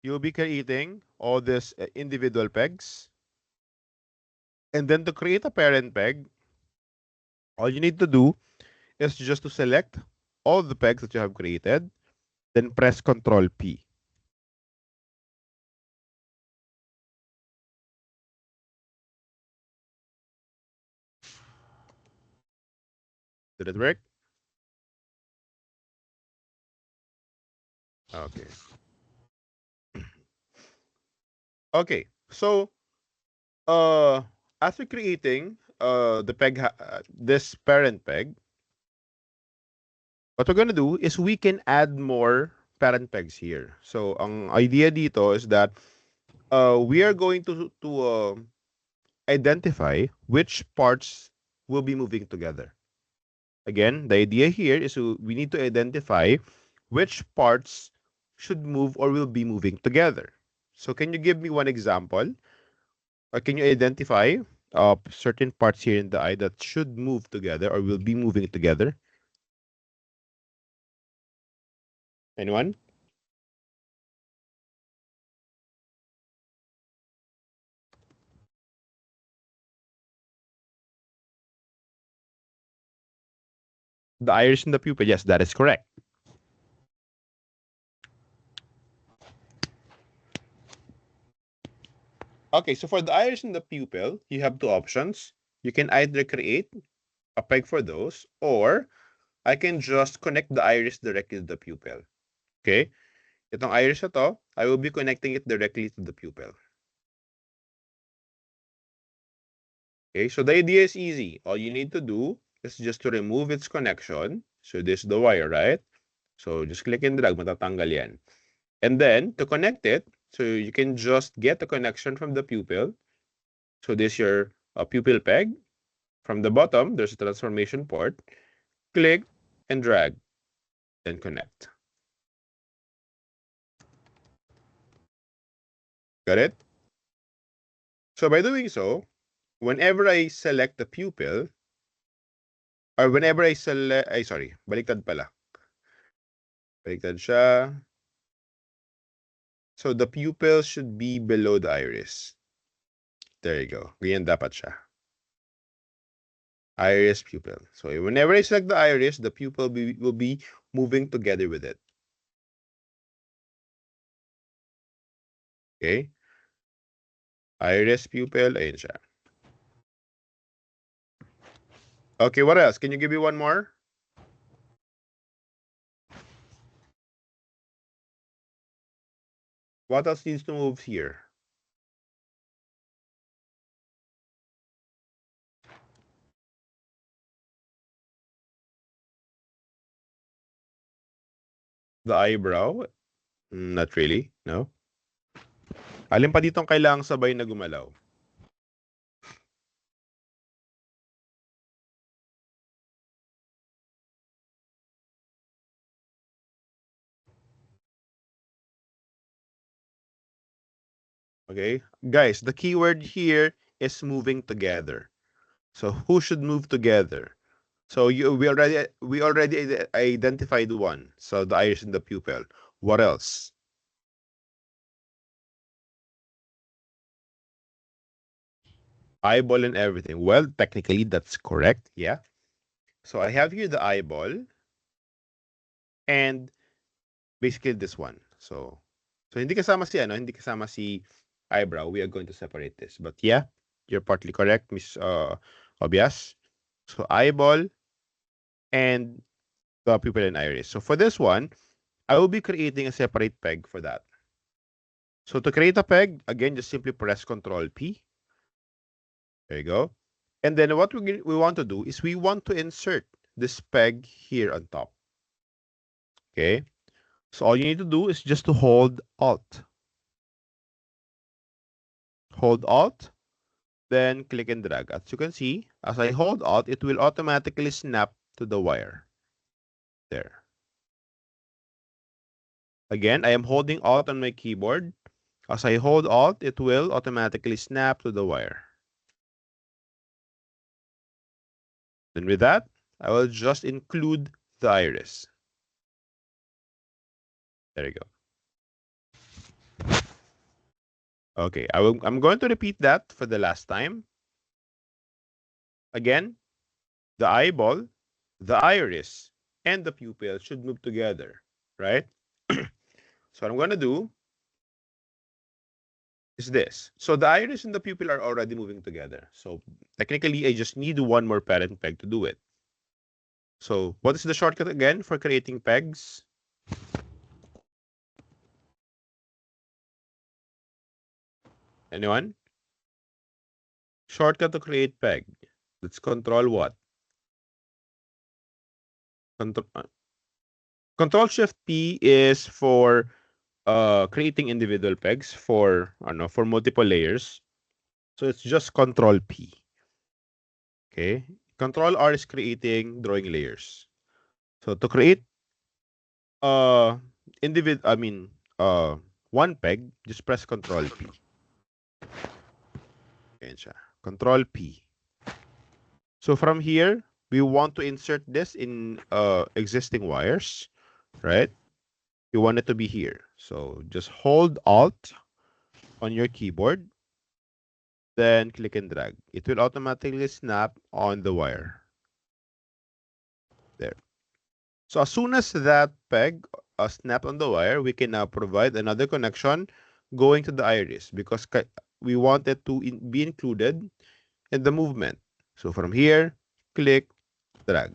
you'll be creating all these individual pegs. And then to create a parent peg, all you need to do is just to select all the pegs that you have created, then press Ctrl P. Did it work? Okay. Okay, so as we're creating the peg, this parent peg, what we're gonna do is we can add more parent pegs here. So ang idea dito is that we are going to identify which parts will be moving together. Again, the idea here is we need to identify which parts should move or will be moving together. So can you give me one example? Or can you identify certain parts here in the eye that should move together or will be moving together? Anyone? The iris and the pupil. Yes, that is correct. Okay, so for the iris and the pupil, you have two options. You can either create a peg for those, or I can just connect the iris directly to the pupil. Okay? Itong iris na to, I will be connecting it directly to the pupil. Okay, so the idea is easy. All you need to do is just to remove its connection. So this is the wire, right? So just click and drag, matatanggal yan. And then to connect it, so you can just get the connection from the pupil. So this is your pupil peg. From the bottom, there's a transformation port. Click and drag, then connect. Got it? So by doing so, whenever I select the pupil, or whenever I select, sorry, baliktad pala. Baliktad siya. So the pupil should be below the iris. There you go. Ganyan dapat siya. Iris pupil. So whenever I select the iris, the pupil will be moving together with it. Okay? Iris pupil, ayun siya. Okay, what else? Can you give me one more? What else needs to move here? The eyebrow? Not really, no. Alin pa ditong kailangang sabay na gumalaw? Okay, guys, the keyword here is moving together. So who should move together? So we already identified one. So the iris and the pupil. What else? Eyeball and everything. Well, technically that's correct. Yeah. So I have here the eyeball and basically this one. So hindi kasama si hindi kasama si eyebrow. We are going to separate this. But yeah, you're partly correct, Miss Obias. So eyeball and the pupil and iris. So for this one, I will be creating a separate peg for that. So to create a peg, again, just simply press Ctrl P. There you go. And then what we want to do is we want to insert this peg here on top. Okay. So all you need to do is just to hold Alt. Hold Alt, then click and drag. As you can see, as I hold Alt, it will automatically snap to the wire. There. Again, I am holding Alt on my keyboard. As I hold Alt, it will automatically snap to the wire. Then with that, I will just include the iris. There you go. Okay, I'm going to repeat that for the last time. Again, the eyeball, the iris, and the pupil should move together, right? So what I'm going to do is this. So the iris and the pupil are already moving together. So technically, I just need one more parent peg to do it. So what is the shortcut again for creating pegs? Anyone? Shortcut to create peg. Let's control what? Control Shift P is for creating individual pegs for multiple layers. So it's just Control P. Okay. Control R is creating drawing layers. So to create one peg, just press Control P. Ayan siya. Control P. So from here, we want to insert this in existing wires, right? You want it to be here. So just hold Alt on your keyboard, then click and drag. It will automatically snap on the wire. There. So as soon as that peg snap on the wire, we can now provide another connection going to the iris because we want it to be included in the movement. So from here, click, drag.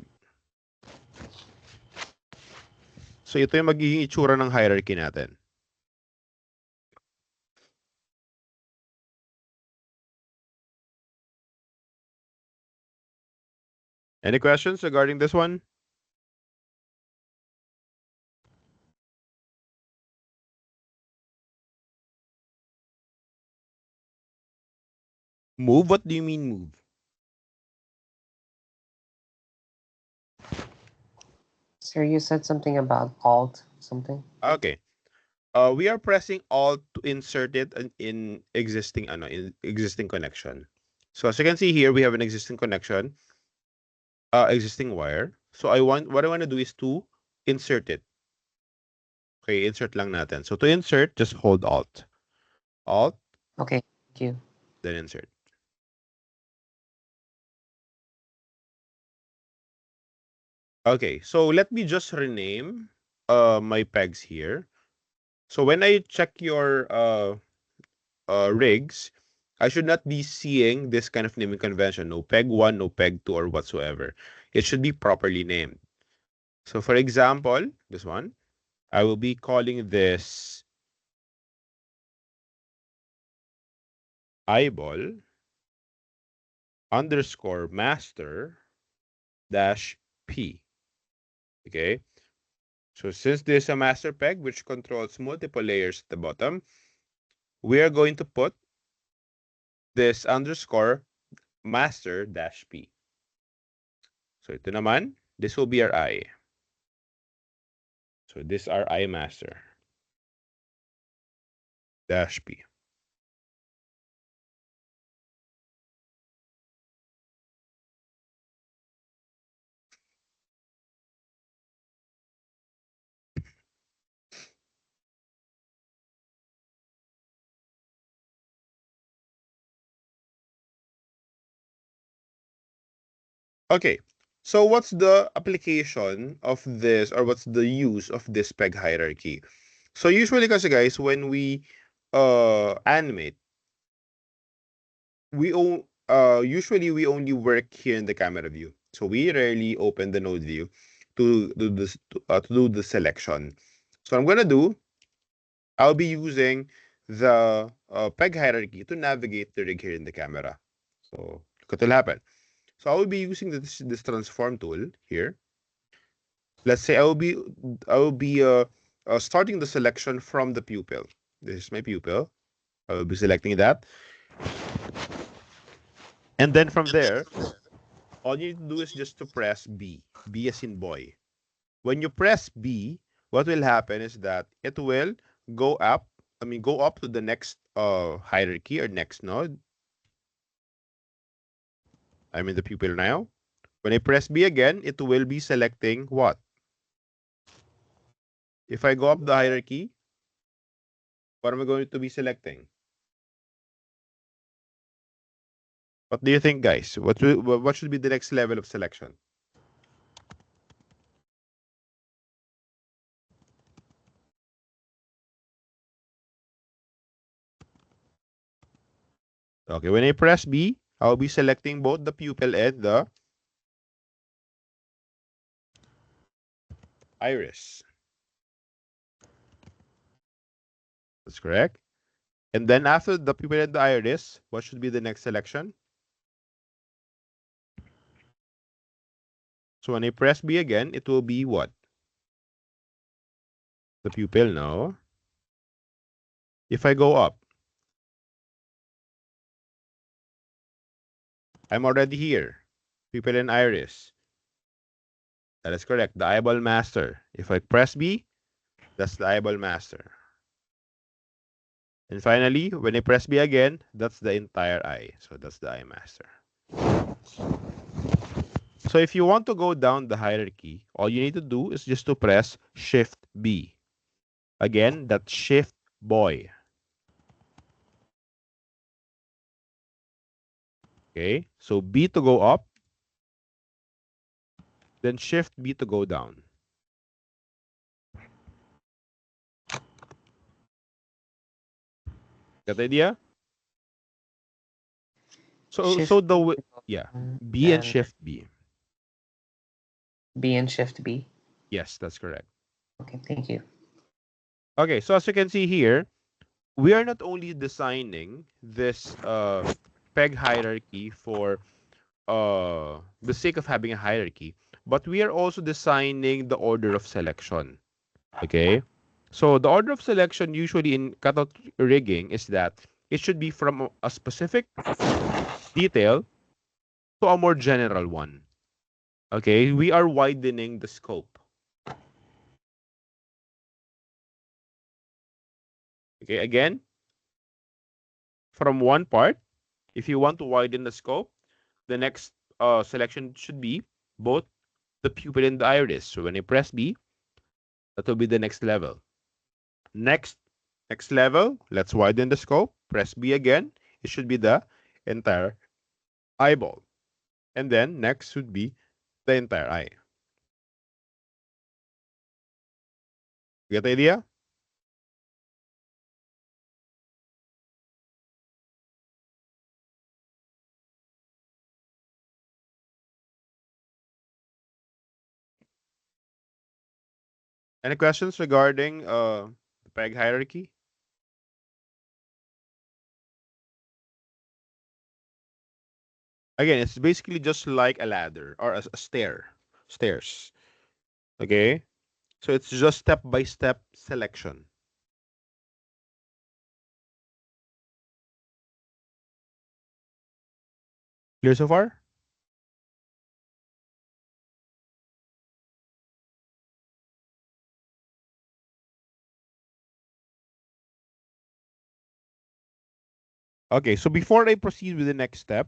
So ito yung magiging itsura ng hierarchy natin. Any questions regarding this one? Move? What do you mean move? Sir, you said something about alt something. Okay. We are pressing Alt to insert it in existing connection. So as you can see here, we have an existing connection, existing wire. So what I want to do is to insert it. Okay, insert lang natin. So to insert, just hold Alt. Alt, Okay, thank you. then insert. Okay, so let me just rename my pegs here. So when I check your rigs, I should not be seeing this kind of naming convention. No peg 1, no peg 2, or whatsoever. It should be properly named. So for example, this one, I will be calling this eyeball underscore master dash P. Okay. So since there's a master peg which controls multiple layers at the bottom, we are going to put this underscore master dash P. So ito naman, this will be our I. So this our I master dash P. Okay, so what's the application of this, or what's the use of this peg hierarchy? So usually kasi guys, when we animate, usually we only work here in the camera view. So we rarely open the node view to do this to do the selection. So I'm gonna do, I'll be using the peg hierarchy to navigate the rig here in the camera. So look what will happen. So I will be using this transform tool here. Let's say I will be starting the selection from the pupil. This is my pupil. I will be selecting that. And then from there, all you need to do is just to press B. B as in boy. when you press B, what will happen is that it will go up, go up to the next hierarchy or next node. I'm in the pupil now. When I press B again, it will be selecting what? If I go up the hierarchy, what am I going to be selecting? What do you think, guys? What should be the next level of selection? Okay, when I press B, I'll be selecting both the pupil and the iris. That's correct. And then after the pupil and the iris, what should be the next selection? So when I press B again, it will be what? The pupil, no? If I go up, I'm already here. Pupil and iris. That is correct. The eyeball master. If I press B, that's the eyeball master. And finally, when I press B again, that's the entire eye. So that's the eye master. So if you want to go down the hierarchy, all you need to do is just to press Shift B. Again, that's Shift Boy. Okay, so B to go up, then Shift B to go down. Got the idea? So Shift so the B to go yeah, down, B and then Shift B. B and Shift B. Yes, that's correct. Okay, thank you. Okay, so as you can see here, we are not only designing this peg hierarchy for the sake of having a hierarchy, but we are also designing the order of selection. Okay, so the order of selection usually in cutout rigging is that it should be from a specific detail to a more general one. Okay, we are widening the scope. Okay, again, from one part, if you want to widen the scope, the next selection should be both the pupil and the iris. So when I press B, that will be the next level. Next level, let's widen the scope. Press B again. It should be the entire eyeball. And then next would be the entire eye. Get the idea? Any questions regarding the peg hierarchy? Again, it's basically just like a ladder or a stairs. Okay? So it's just step-by-step selection. Clear so far? Okay, so before I proceed with the next step,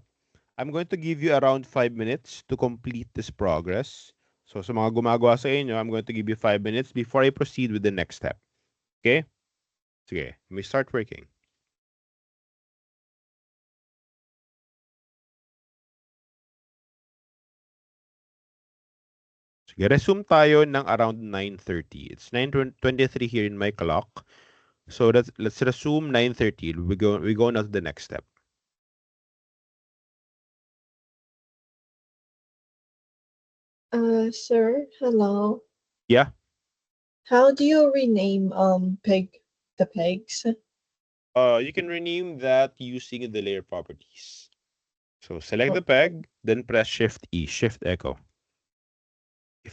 I'm going to give you around 5 minutes to complete this progress. So sa mga gumagawa sa inyo, I'm going to give you 5 minutes before I proceed with the next step. Okay? Sige, let me start working. Sige, resume tayo ng around 9:30. It's 9:23 here in my clock. So let's resume 9:30. We go now to the next step. Sir, hello. Yeah. How do you rename the pegs? You can rename that using the layer properties. So select the peg, then press Shift E, Shift Echo.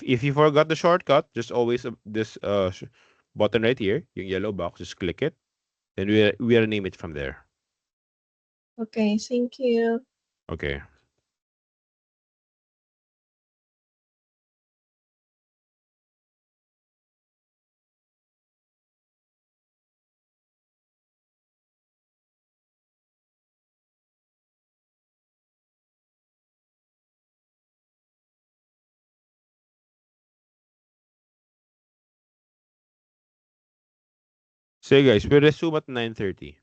If you forgot the shortcut, just always this button right here, yung yellow box, just click it, and we rename it from there. Okay, thank you. Okay. Sige guys, we resume at 9:30.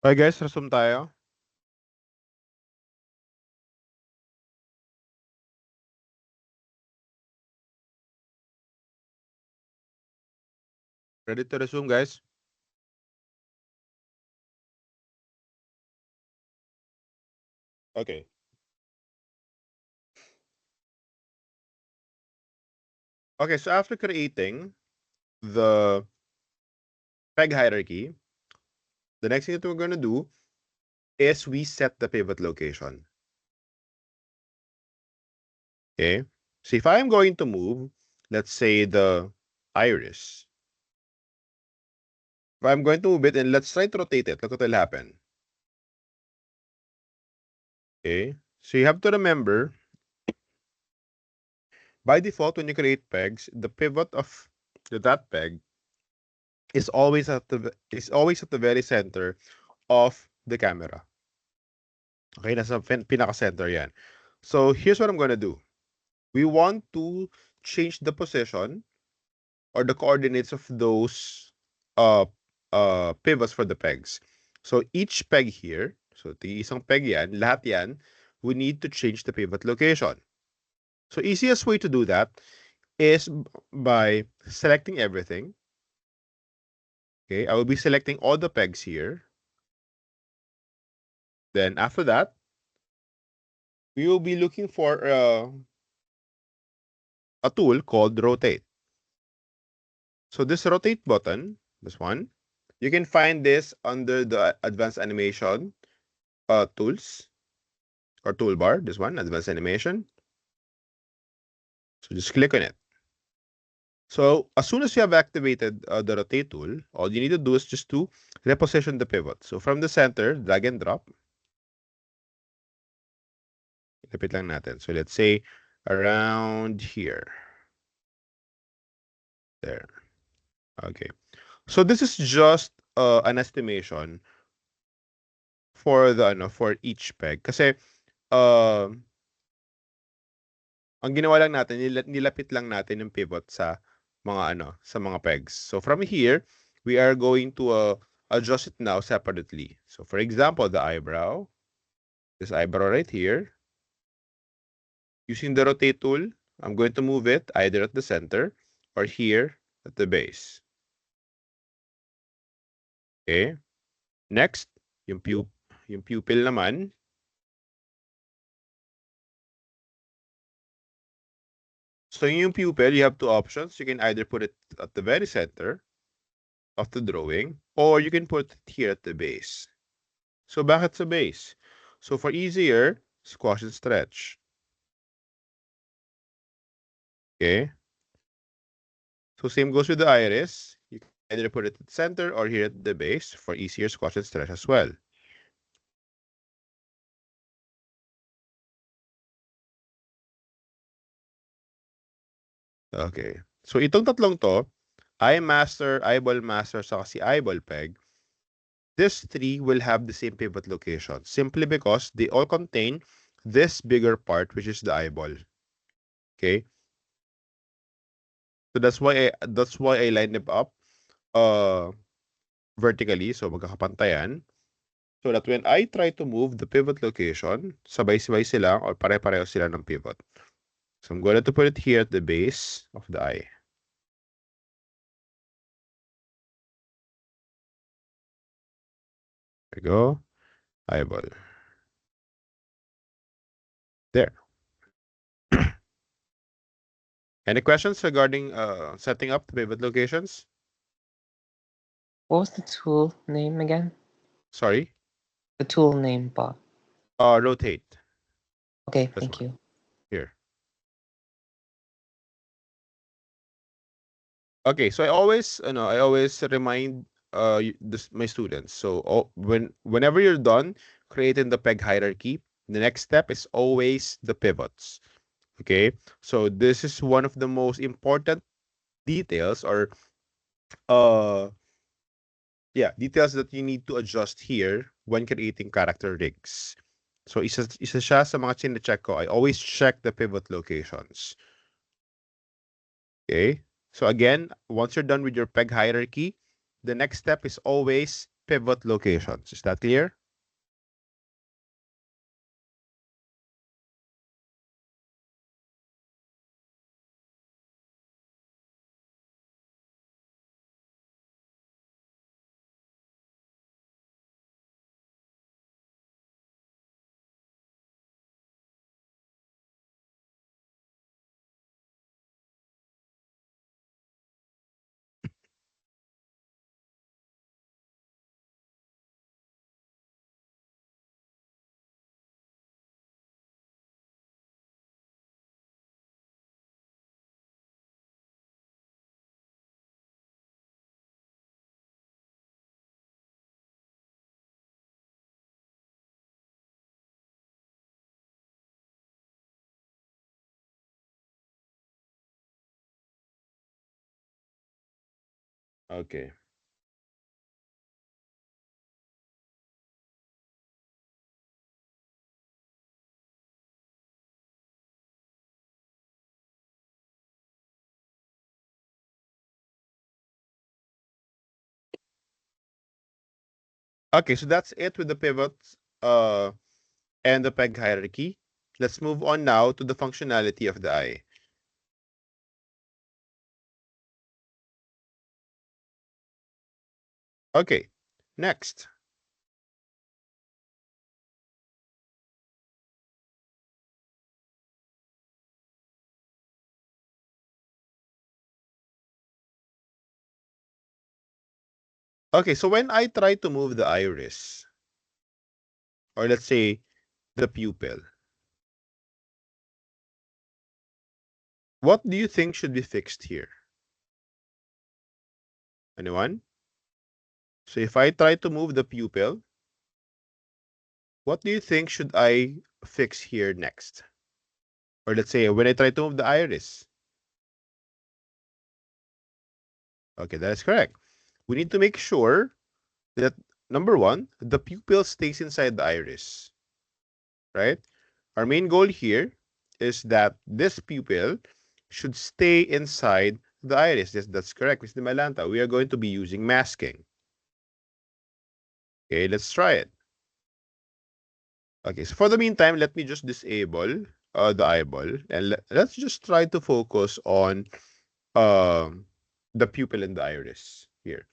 Okay guys, resume tayo. Ready to resume, guys? Okay. Okay, so after creating the peg hierarchy, the next thing that we're going to do is we set the pivot location. Okay. So if I'm going to move, let's say the iris. If I'm going to move it and let's try to rotate it, look what will happen. Okay. So you have to remember, by default, when you create pegs, the pivot of that peg is always at the very center of the camera. Okay, nasa pinaka-center yan. So here's what I'm gonna do. We want to change the position or the coordinates of those pivots for the pegs. So each peg here, so isang peg yan, lahat yan, we need to change the pivot location. So easiest way to do that is by selecting everything. Okay, I will be selecting all the pegs here. Then after that, we will be looking for a tool called rotate. So this rotate button, this one, you can find this under the advanced animation tools or toolbar, this one, advanced animation. So just click on it. So as soon as you have activated the rotate tool, all you need to do is just to reposition the pivot. So from the center, drag and drop. Lapit lang natin. So let's say around here. There. Okay. So this is just an estimation for for each peg. Kasi ang ginawa lang natin, nilapit lang natin yung pivot sa mga pegs. So from here, we are going to adjust it now separately. So for example, the eyebrow, this eyebrow right here, using the rotate tool, I'm going to move it either at the center or here at the base. Okay. Next, yung pupil naman. So yung pupil, you have two options. You can either put it at the very center of the drawing, or you can put it here at the base. So bakit sa base? So for easier, squash and stretch. Okay. So same goes with the iris. You can either put it at the center or here at the base for easier squash and stretch as well. Okay. So itong tatlong to, eye master, eyeball master, saka si eyeball peg, this three will have the same pivot location simply because they all contain this bigger part, which is the eyeball. Okay. So that's why I lined them up vertically, so magkakapantayan. So that when I try to move the pivot location, sabay-sabay sila or pare-pareho sila ng pivot. So I'm going to put it here at the base of the eye. There we go. Eyeball. There. Any questions regarding setting up the pivot locations? What was the tool name again? Sorry? The tool name, Bob. Rotate. Okay, This thank one. you. Here. Okay, so I always remind my students. So whenever you're done creating the peg hierarchy, the next step is always the pivots. Okay, so this is one of the most important details or details that you need to adjust here when creating character rigs. So isa siya sa mga chine-check ko. I always check the pivot locations. Okay? So again, once you're done with your peg hierarchy, the next step is always pivot locations. Is that clear? Okay. Okay, so that's it with the pivots and the peg hierarchy. Let's move on now to the functionality of the eye. Okay, next. Okay, so when I try to move the iris, or let's say the pupil, what do you think should be fixed here? Anyone? So if I try to move the pupil, what do you think should I fix here next? Or let's say when I try to move the iris. Okay, that is correct. We need to make sure that, number one, the pupil stays inside the iris, right? Our main goal here is that this pupil should stay inside the iris. Yes, that's correct, Mr. Malanta. We are going to be using masking. Okay, let's try it. Okay, so for the meantime, let me just disable the eyeball, and let's just try to focus on the pupil and the iris here.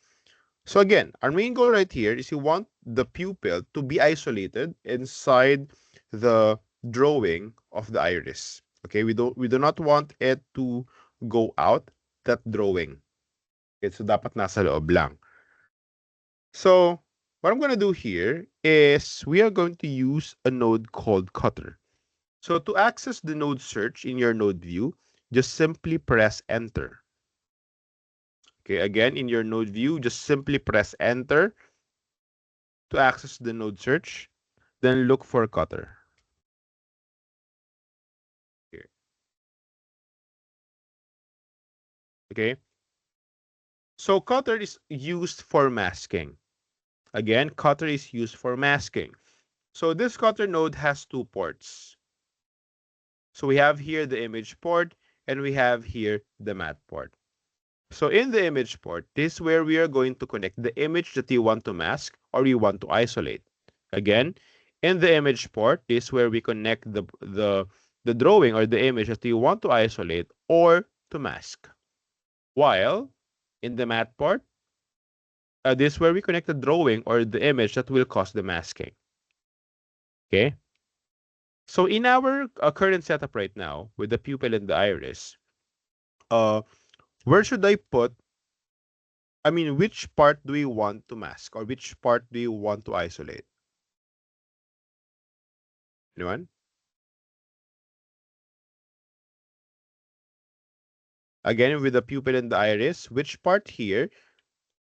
So again, our main goal right here is you want the pupil to be isolated inside the drawing of the iris. Okay, we do not want it to go out that drawing. Okay, so dapat nasa loob lang. So what I'm gonna do here is we are going to use a node called cutter. So to access the node search in your node view, just simply press enter. Okay, again, in your node view, just simply press enter to access the node search, then look for cutter. Here. Okay. So cutter is used for masking. Again, cutter is used for masking. So this cutter node has two ports. So we have here the image port and we have here the matte port. So in the image port, this is where we are going to connect the image that you want to mask or you want to isolate. Again, in the image port, this is where we connect the drawing or the image that you want to isolate or to mask. While in the matte port, this is where we connect the drawing or the image that will cause the masking. Okay? So in our current setup right now with the pupil and the iris, where should I put, which part do we want to mask or which part do you want to isolate? Anyone? Again, with the pupil and the iris, which part here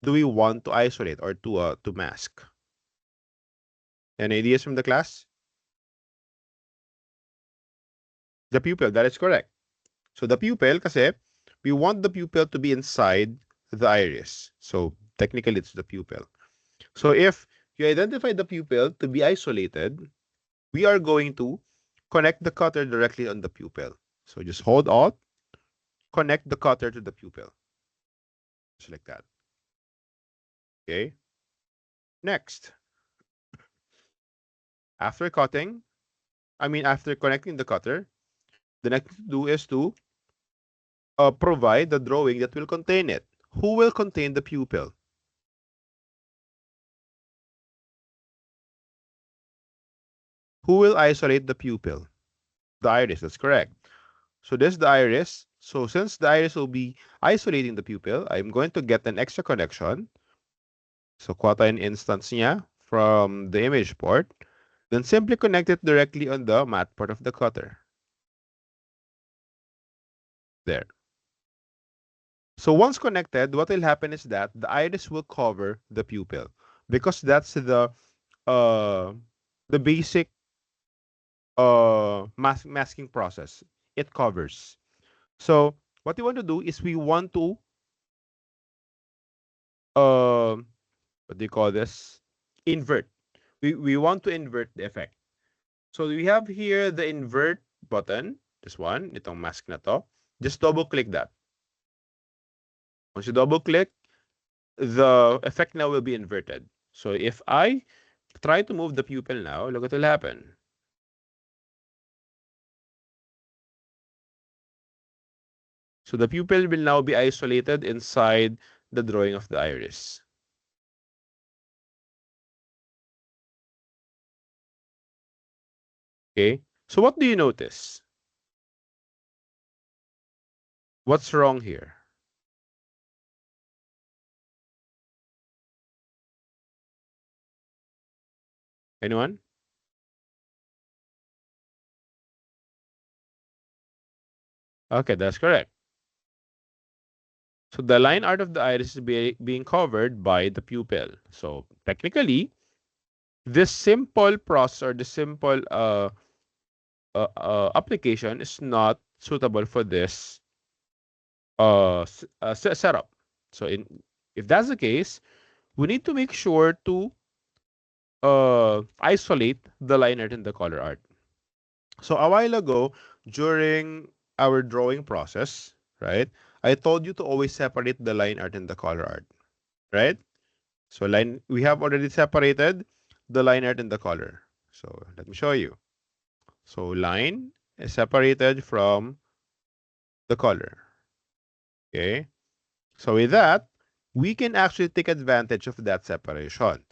do we want to isolate or to mask? Any ideas from the class? The pupil, that is correct. So the pupil, kasi we want the pupil to be inside the iris. So technically, it's the pupil. So if you identify the pupil to be isolated, we are going to connect the cutter directly on the pupil. So just hold Alt, connect the cutter to the pupil. Just like that. Okay. Next, after cutting, after connecting the cutter, the next thing to do is to provide the drawing that will contain it. Who will contain the pupil? Who will isolate the pupil? The iris, that's correct. So this is the iris. So since the iris will be isolating the pupil, I'm going to get an extra connection. So kuha tayo ng instance niya from the image port. Then simply connect it directly on the mat port of the cutter. There. So once connected, what will happen is that the iris will cover the pupil because that's the basic masking process. It covers. So what we want to do is we want to what do you call this? Invert. We want to invert the effect. So we have here the invert button. This one, itong mask na to. Just double click that. Once you double click, the effect now will be inverted. So if I try to move the pupil now, look what will happen. So the pupil will now be isolated inside the drawing of the iris. Okay, so what do you notice? What's wrong here? Anyone? Okay, that's correct. So the line art of the iris is being covered by the pupil. So technically, this simple process or the simple application is not suitable for this setup. So if that's the case, we need to make sure to isolate the line art and the color art. So a while ago, during our drawing process, right, I told you to always separate the line art and the color art, right? So we have already separated the line art and the color. So let me show you. So line is separated from the color. Okay. So with that, we can actually take advantage of that separation.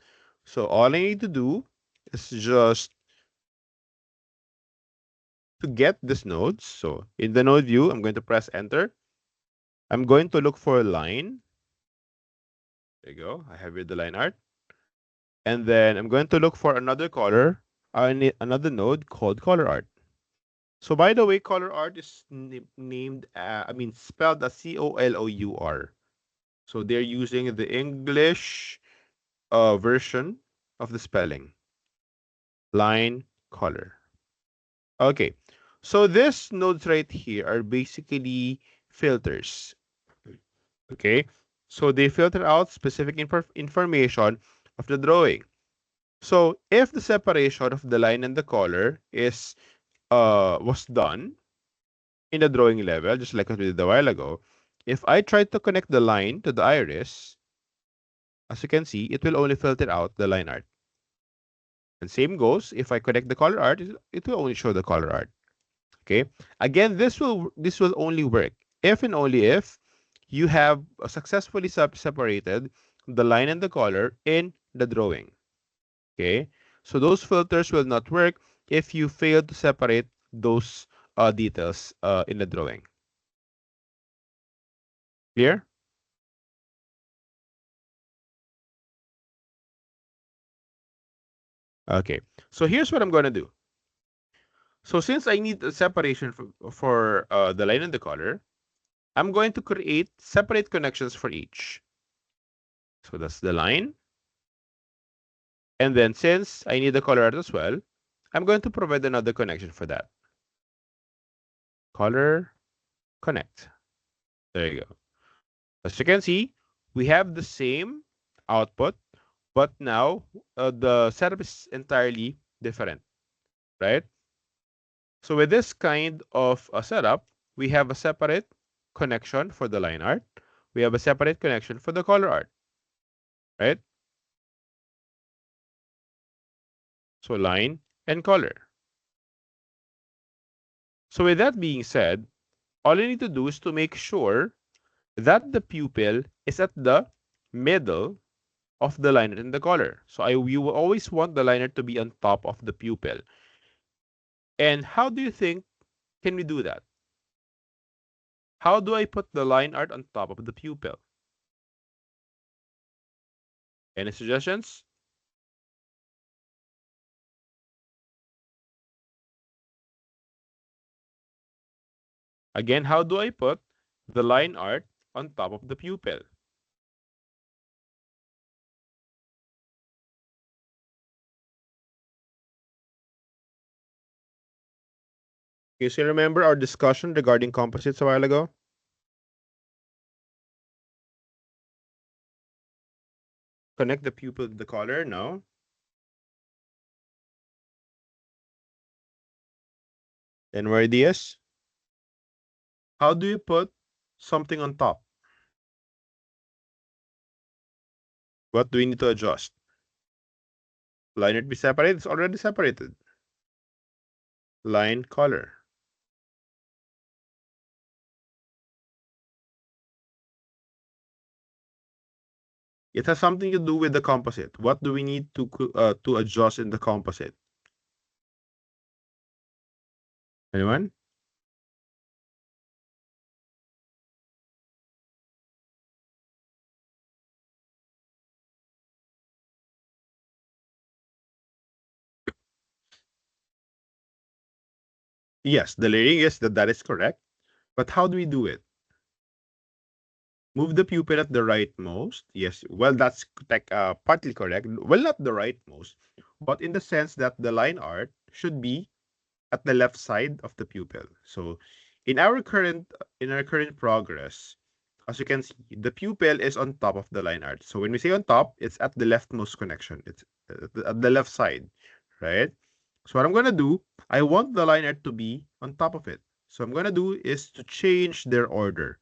So all I need to do is just to get this nodes. So in the node view, I'm going to press enter. I'm going to look for a line. There you go. I have here the line art. And then I'm going to look for another color, another node called color art. So by the way, color art is named, spelled as COLOUR. So they're using the English version of the spelling. Line, color. Okay, so these nodes right here are basically filters. Okay, so they filter out specific information of the drawing. So if the separation of the line and the color is was done in the drawing level, just like we did a while ago, if I try to connect the line to the iris, as you can see, it will only filter out the line art. And same goes, if I connect the color art, it will only show the color art. Okay. Again, this will only work if and only if you have successfully separated the line and the color in the drawing. Okay. So those filters will not work if you fail to separate those details in the drawing. Clear? Okay. So here's what I'm going to do. So since I need a separation for the line and the color, I'm going to create separate connections for each. So that's the line. And then since I need the color art as well, I'm going to provide another connection for that. Color connect. There you go. As you can see, we have the same output, but now the setup is entirely different, right? So with this kind of a setup, we have a separate connection for the line art. We have a separate connection for the color art, right? So line and color. So with that being said, all you need to do is to make sure that the pupil is at the middle of the liner and the color. So you will always want the liner to be on top of the pupil. And how do you think can we do that? How do I put the line art on top of the pupil? Any suggestions? Again, how do I put the line art on top of the pupil? You still remember our discussion regarding composites a while ago? Connect the pupil to the color? No. Any more ideas? How do you put something on top? What do we need to adjust? Line it be separated? It's already separated. Line color. It has something to do with the composite. What do we need to adjust in the composite? Anyone? Yes, the layering is that is correct. But how do we do it? Move the pupil at the rightmost. Yes, well, that's partly correct. Well, not the rightmost, but in the sense that the line art should be at the left side of the pupil. So in our current progress, as you can see, the pupil is on top of the line art. So when we say on top, it's at the leftmost connection. It's at the left side, right? So what I'm going to do, I want the line art to be on top of it. So I'm going to do is to change their order.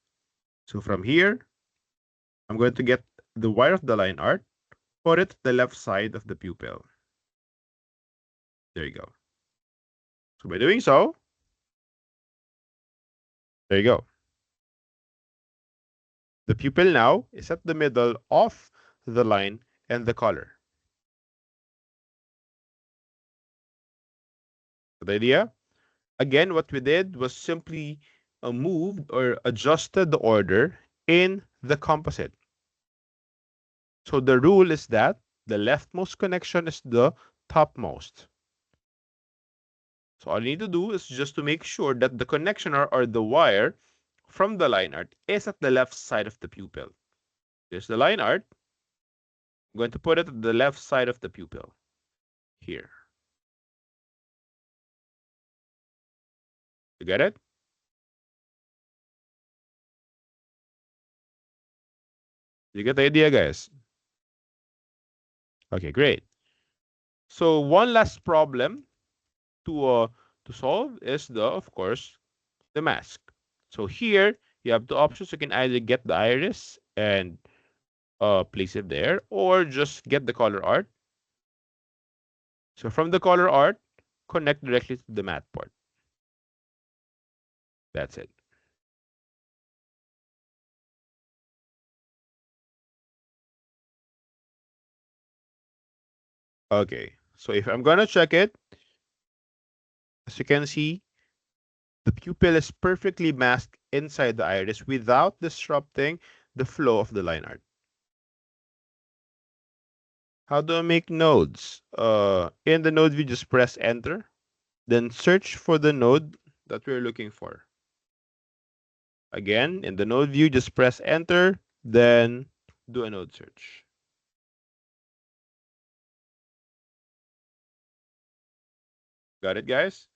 So from here, I'm going to get the wire of the line art, put it to the left side of the pupil. There you go. So by doing so, there you go. The pupil now is at the middle of the line and the color. The idea? Again, what we did was simply moved or adjusted the order in the composite. So the rule is that the leftmost connection is the topmost. So all you need to do is just to make sure that the connection or the wire from the line art is at the left side of the pupil. There's the line art. I'm going to put it at the left side of the pupil here. You get it? You get the idea, guys? Okay, great. So one last problem to solve is of course, the mask. So here you have the options. You can either get the iris and place it there, or just get the color art. So from the color art, connect directly to the matte port. That's it. Okay, so if I'm gonna check it, as you can see, the pupil is perfectly masked inside the iris without disrupting the flow of the line art. How do I make nodes? In the node view, just press enter, then search for the node that we're looking for. Again, in the node view, just press enter, then do a node search. Got it, guys?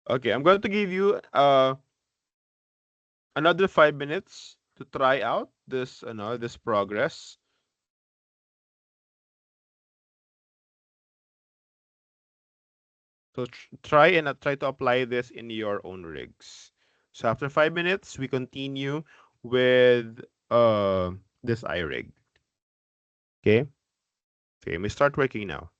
Okay, I'm going to give you another 5 minutes to try out this this progress. So try to apply this in your own rigs. So after 5 minutes, we continue with this iRig. Okay. Okay, we start working now.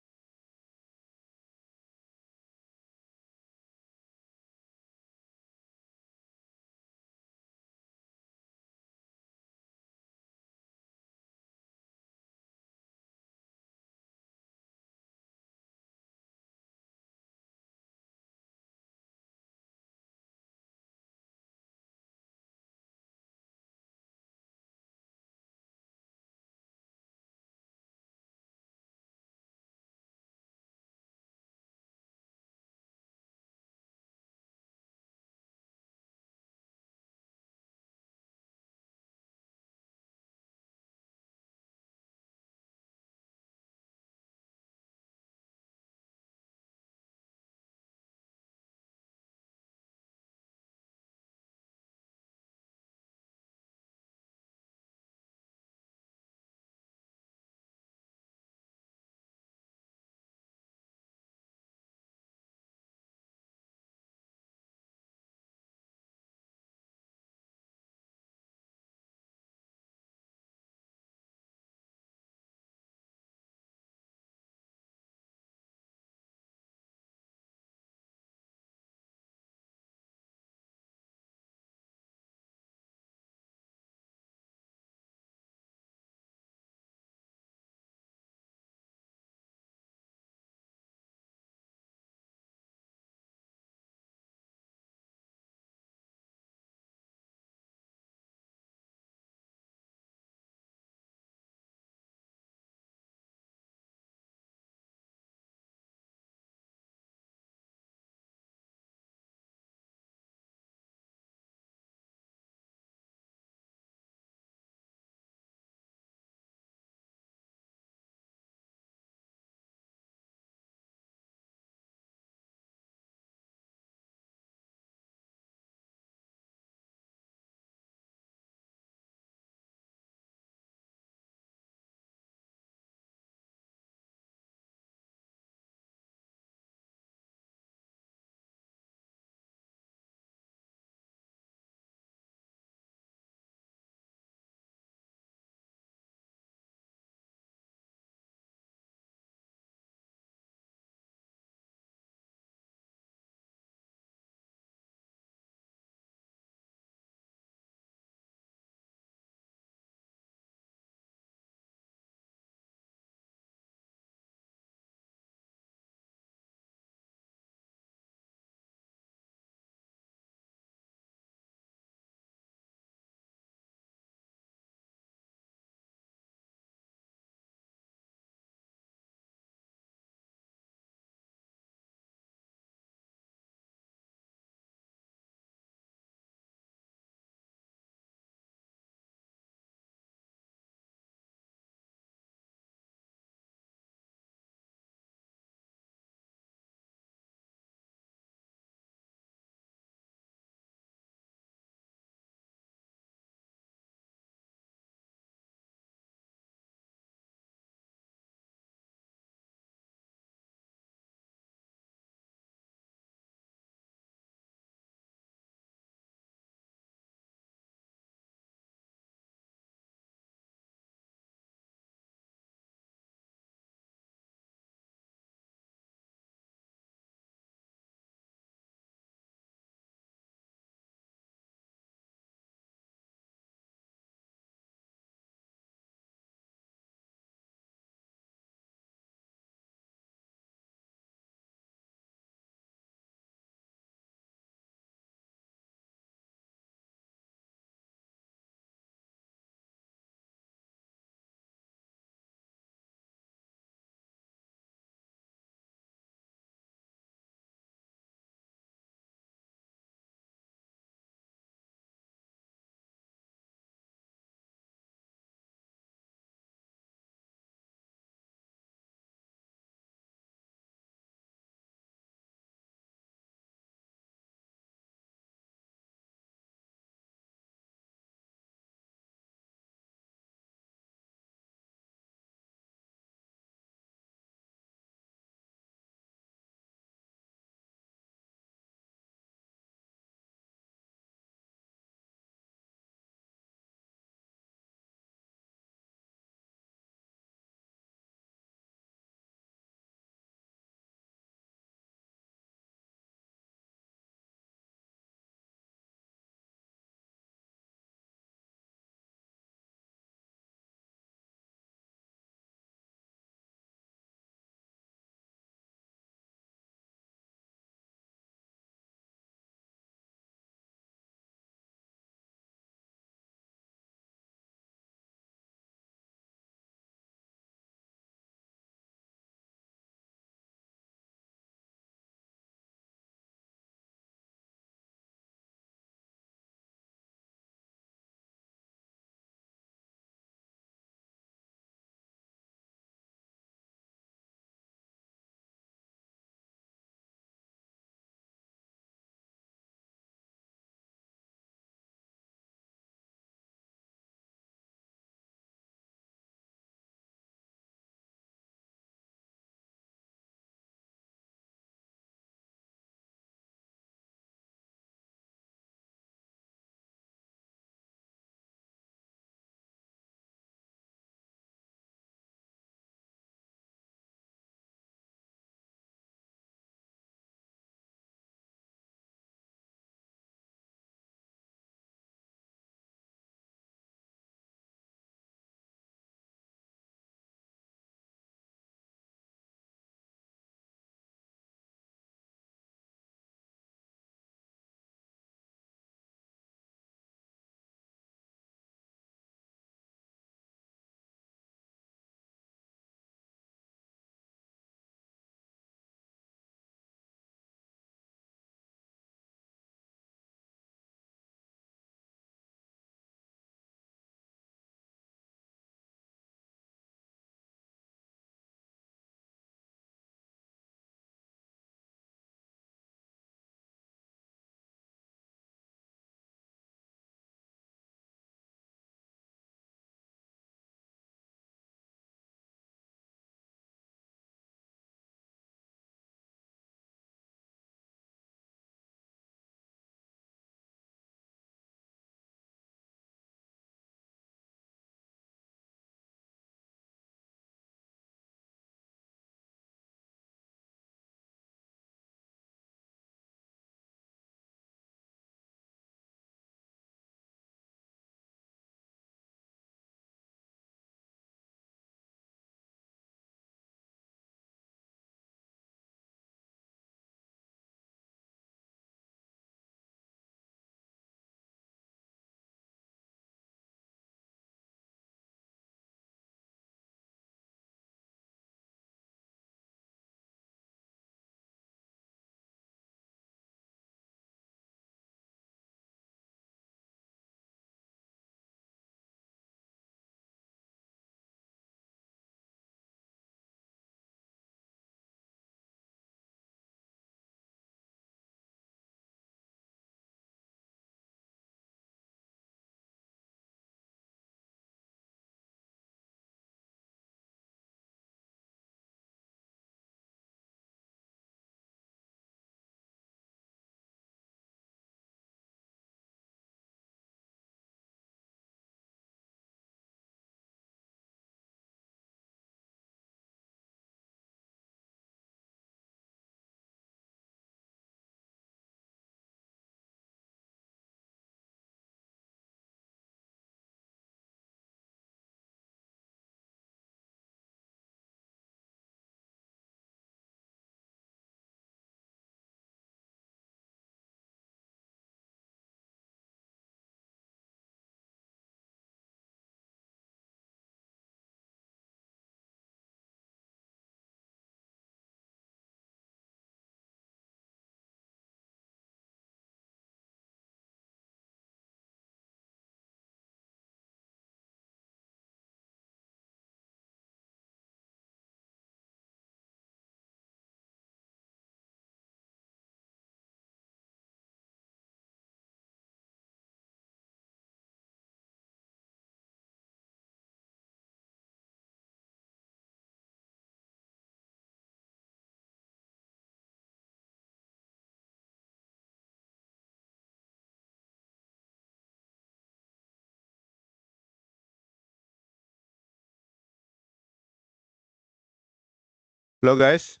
Hello, guys.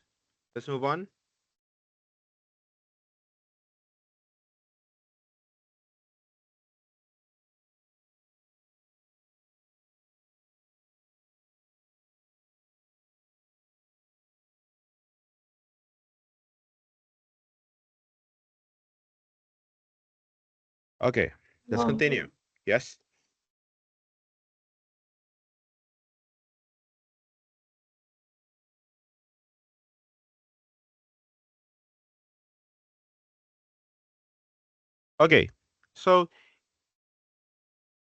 Let's move on. Okay, let's Wow. continue. Yes. Okay, so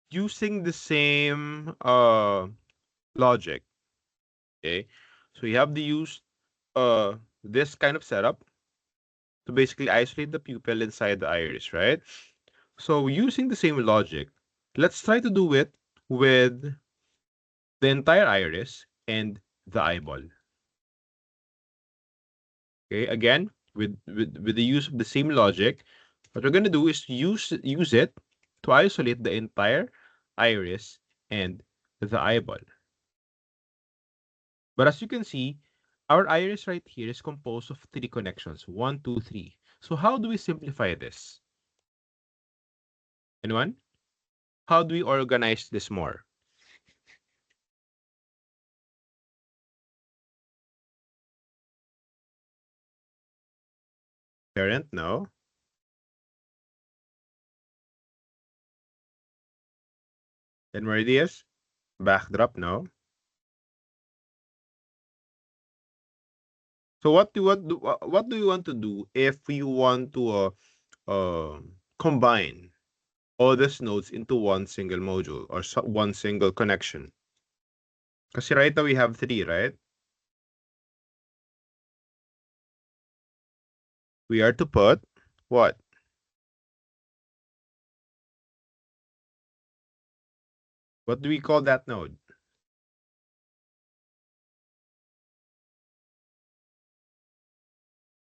using the same logic, okay, so you have to use this kind of setup to basically isolate the pupil inside the iris, right? So using the same logic, let's try to do it with the entire iris and the eyeball. Okay, again, with the use of the same logic, what we're gonna do is use it to isolate the entire iris and the eyeball. But as you can see, our iris right here is composed of 3 connections. 1, 2, 3. So how do we simplify this? Anyone? How do we organize this more? Parent, no. Then Meridius? Backdrop, no. So what do you want to do if we want to combine all these nodes into one single module or one single connection? Kasi right now we have 3, right? We are to put what? What do we call that node?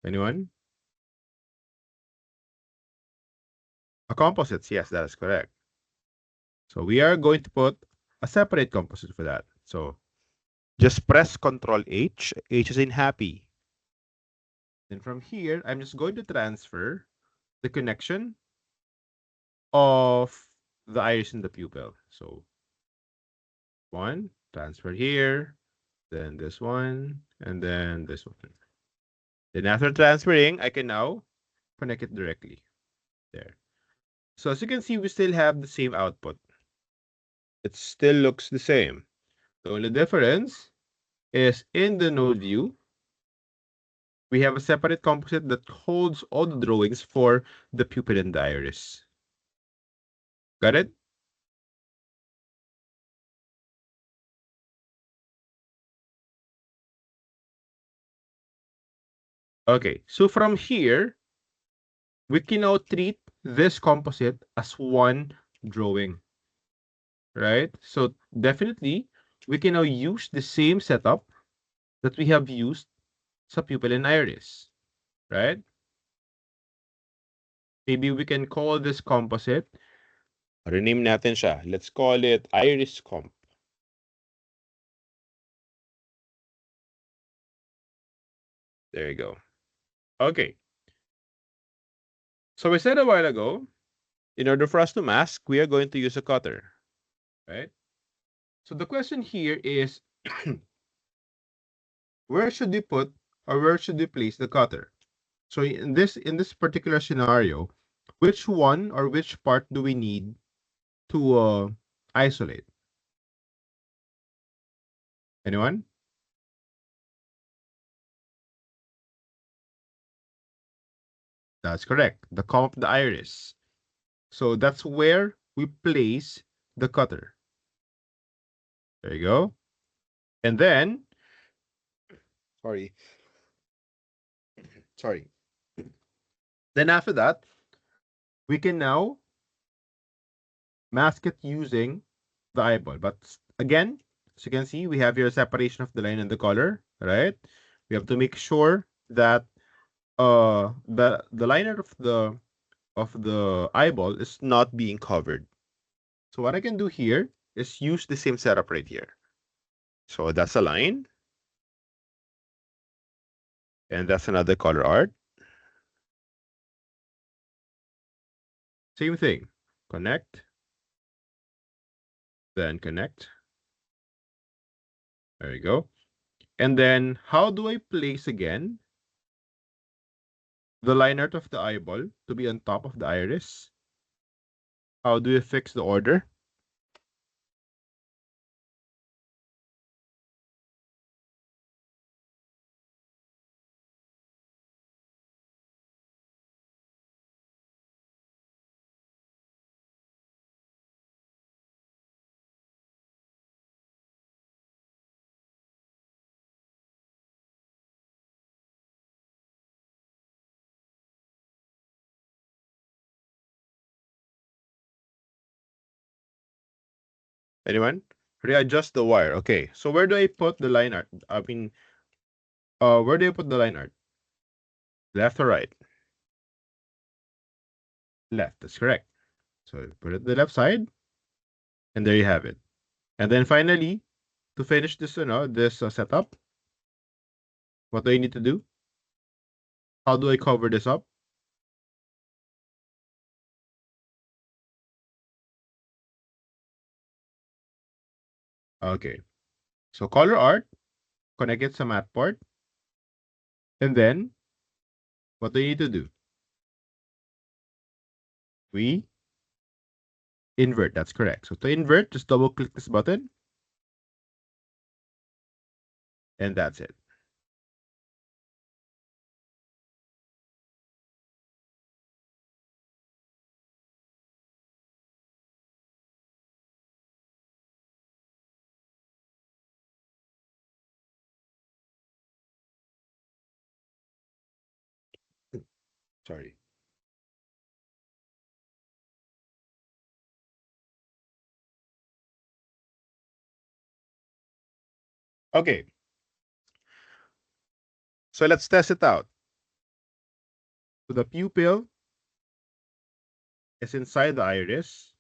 Anyone? A composites, yes, that is correct. So we are going to put a separate composite for that. So just press Control H. H is in happy. Then from here, I'm just going to transfer the connection of the iris and the pupil. So one, transfer here, then this one, and then this one. Then after transferring, I can now connect it directly there. So as you can see, we still have the same output. It still looks the same. The only difference is in the node view, we have a separate composite that holds all the drawings for the pupil and the iris. Got it? Okay, so from here, we can now treat this composite as one drawing, right? So definitely, we can now use the same setup that we have used sa pupil and iris, right? Maybe we can call this composite, rename natin siya. Let's call it iris comp. There you go. Okay. So we said a while ago, in order for us to mask, we are going to use a cutter, right? So the question here is, where should we put or where should we place the cutter? So in this particular scenario, which one or which part do we need to isolate? Anyone? That's correct. The comp of the iris. So that's where we place the cutter. There you go. And then, sorry. Then after that, we can now mask it using the eyeball. But again, as you can see, we have here a separation of the line and the color, right? We have to make sure that the liner of the eyeball is not being covered. So what I can do here is use the same setup right here. So that's a line. And that's another color art. Same thing. Connect. Then connect. There you go. And then how do I place again the line art of the eyeball to be on top of the iris? How do you fix the order? Anyone? Readjust the wire. Okay. So where do I put the line art? I mean, where do I put the line art? Left or right? Left. That's correct. So put it the left side, and there you have it. And then finally, to finish this, this setup, what do I need to do? How do I cover this up? Okay. So color art, connect it to Matport, and then what do you need to do? We invert. That's correct. So to invert, just double click this button, and that's it. Sorry. Okay. So let's test it out. So the pupil is inside the iris.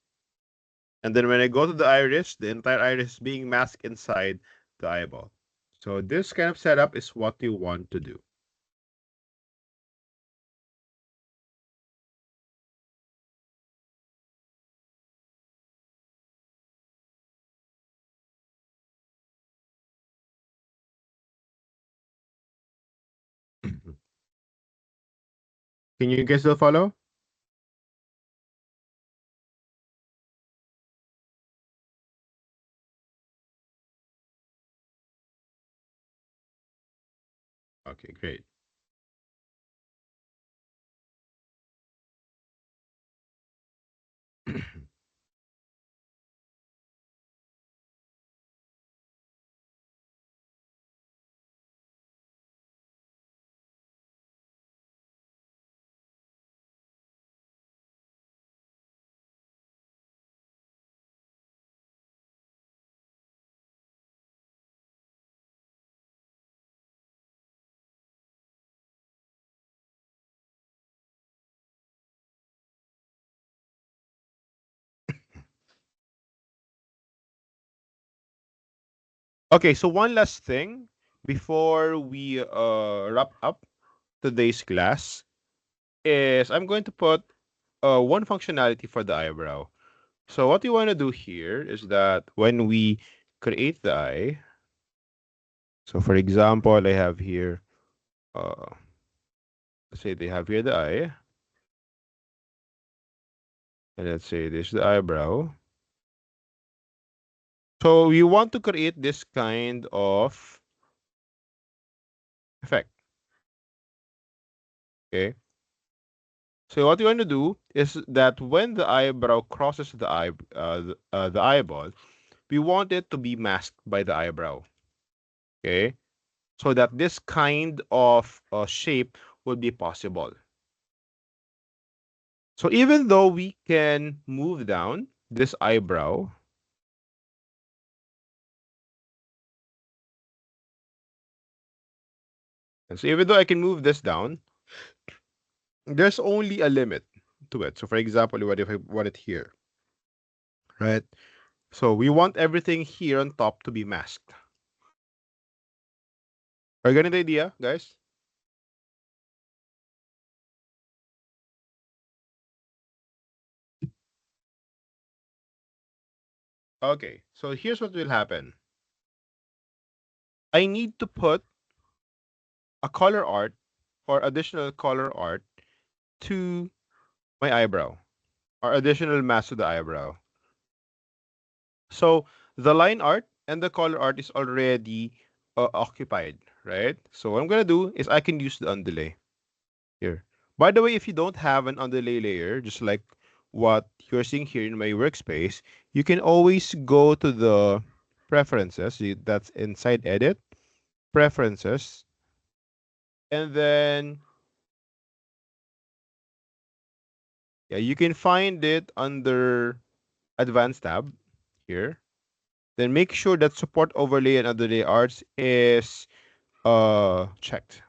And then when I go to the iris, the entire iris is being masked inside the eyeball. So this kind of setup is what you want to do. Can you guys still follow? Okay, great. Okay, so one last thing before we wrap up today's class is I'm going to put one functionality for the eyebrow. So what you want to do here is that when we create the eye, so for example, I have here, let's say they have here the eye, and let's say this is the eyebrow. So we want to create this kind of effect. Okay. So what you want to do is that when the eyebrow crosses the the eyeball, we want it to be masked by the eyebrow. Okay. So that this kind of shape would be possible. So even though we can move down this eyebrow, and so even though I can move this down, there's only a limit to it. So for example, what if I want it here, right? So we want everything here on top to be masked. Are you getting the idea, guys? Okay, so here's what will happen. I need to put a color art or additional color art to my eyebrow or additional mask to the eyebrow. So the line art and the color art is already occupied, right? So what I'm gonna do is I can use the underlay here. By the way, if you don't have an underlay layer, just like what you're seeing here in my workspace, you can always go to the preferences. That's inside edit, preferences, and then yeah, you can find it under advanced tab here. Then make sure that support overlay and underlay arts is checked.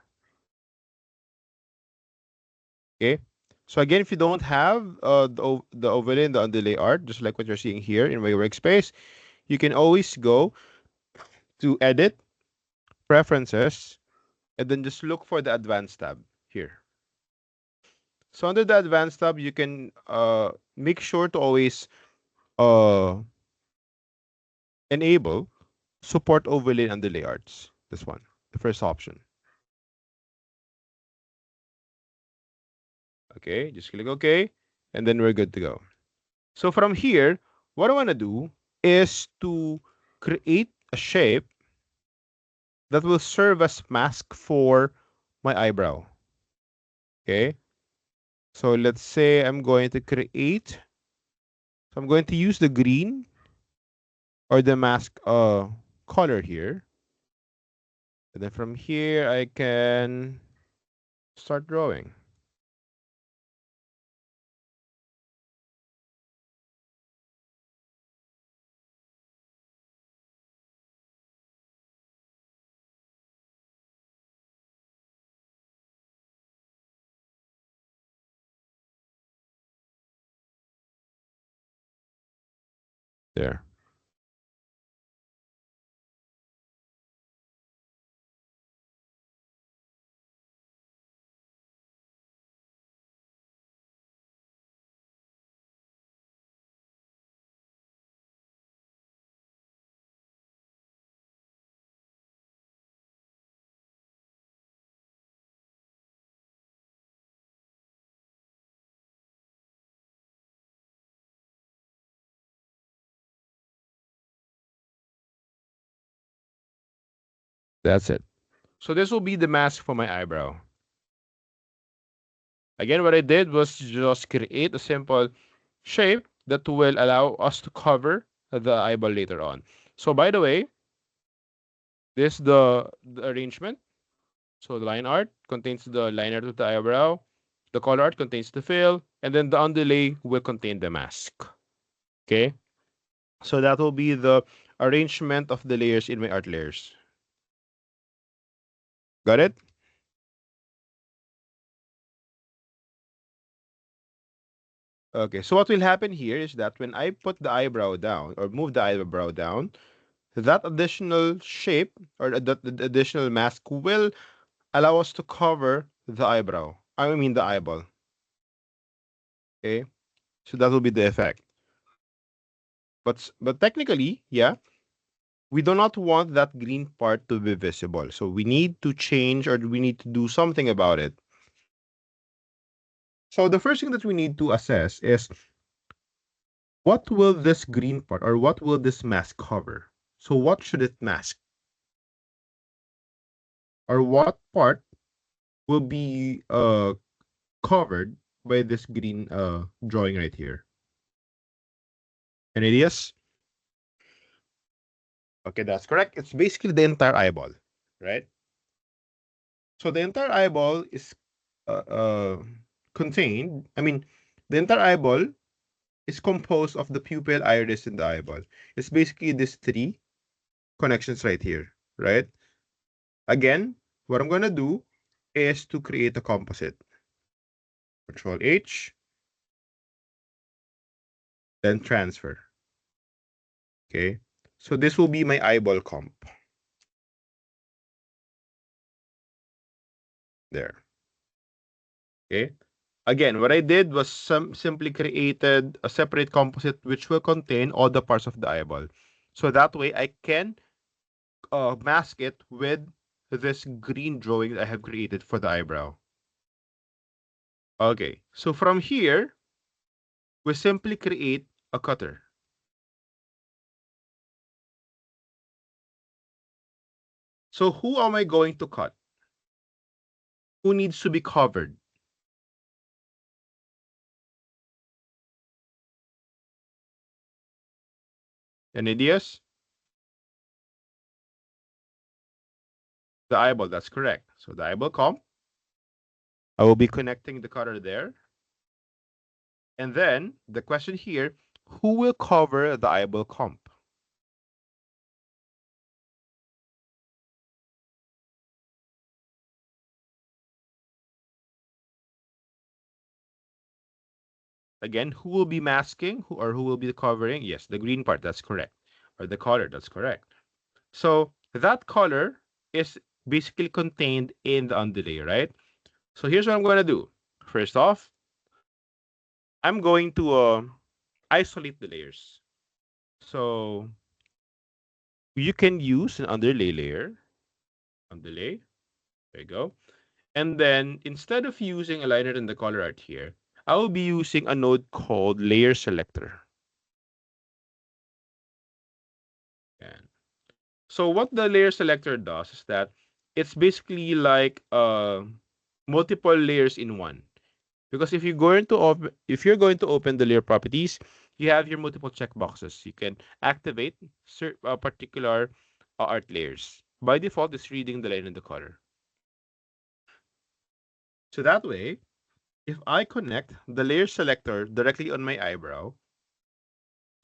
Okay. So again, if you don't have the overlay and the underlay art, just like what you're seeing here in my workspace, you can always go to edit, preferences, and then just look for the advanced tab here. So under the advanced tab, you can make sure to always uh enable support overlay and underlay arts. This one, the first option. Okay, just click OK, and then we're good to go. So from here, what I want to do is to create a shape that will serve as mask for my eyebrow. Okay, so let's say I'm going to create, so I'm going to use the green or the mask color here. And then from here, I can start drawing. There. That's it. So this will be the mask for my eyebrow. Again, what I did was just create a simple shape that will allow us to cover the eyeball later on. So by the way, this is the arrangement. So the line art contains the line art of the eyebrow, the color art contains the fill, and then the underlay will contain the mask. Okay? So that will be the arrangement of the layers in my art layers. Got it? Okay, so what will happen here is that when I put the eyebrow down or move the eyebrow down, that additional shape or that additional mask will allow us to cover the eyebrow. I mean the eyeball. Okay, so that will be the effect. But technically, yeah, we do not want that green part to be visible. So we need to change or we need to do something about it. So the first thing that we need to assess is what will this green part or what will this mask cover? So what should it mask? Or what part will be covered by this green drawing right here? Any ideas? Okay, that's correct. It's basically the entire eyeball, right? So the entire eyeball is contained. I mean, the entire eyeball is composed of the pupil, iris, and the eyeball. It's basically these three connections right here, right? Again, what I'm gonna do is to create a composite. Control H, then transfer. Okay, so this will be my eyeball comp. There. Okay. Again, what I did was simply created a separate composite which will contain all the parts of the eyeball. So that way I can mask it with this green drawing that I have created for the eyebrow. Okay, so from here, we simply create a cutter. So who am I going to cut? Who needs to be covered? Any ideas? The eyeball, that's correct. So the eyeball comp. I will be connecting the cutter there. And then the question here, who will cover the eyeball comp? Again, who will be masking who will be covering? Yes, the green part, that's correct. Or the color, that's correct. So that color is basically contained in the underlay, right? So here's what I'm going to do. First off, I'm going to isolate the layers. So you can use an underlay layer. Underlay. There you go. And then instead of using a liner in the color art here, I will be using a node called layer selector. And so what the layer selector does is that it's basically like multiple layers in one. Because if you're going to open the layer properties, you have your multiple checkboxes. You can activate particular art layers. By default, it's reading the line and the color. So that way, if I connect the layer selector directly on my eyebrow,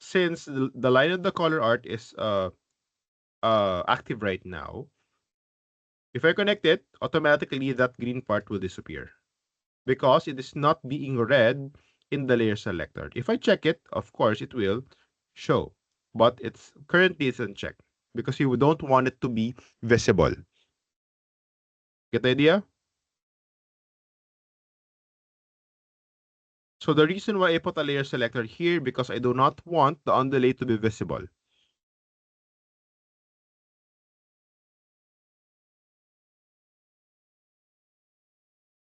since the line of the color art is active right now, if I connect it, automatically that green part will disappear because it is not being read in the layer selector. If I check it, of course, it will show, but it's currently isn't checked because you don't want it to be visible. Get the idea? So the reason why I put a layer selector here because I do not want the underlay to be visible.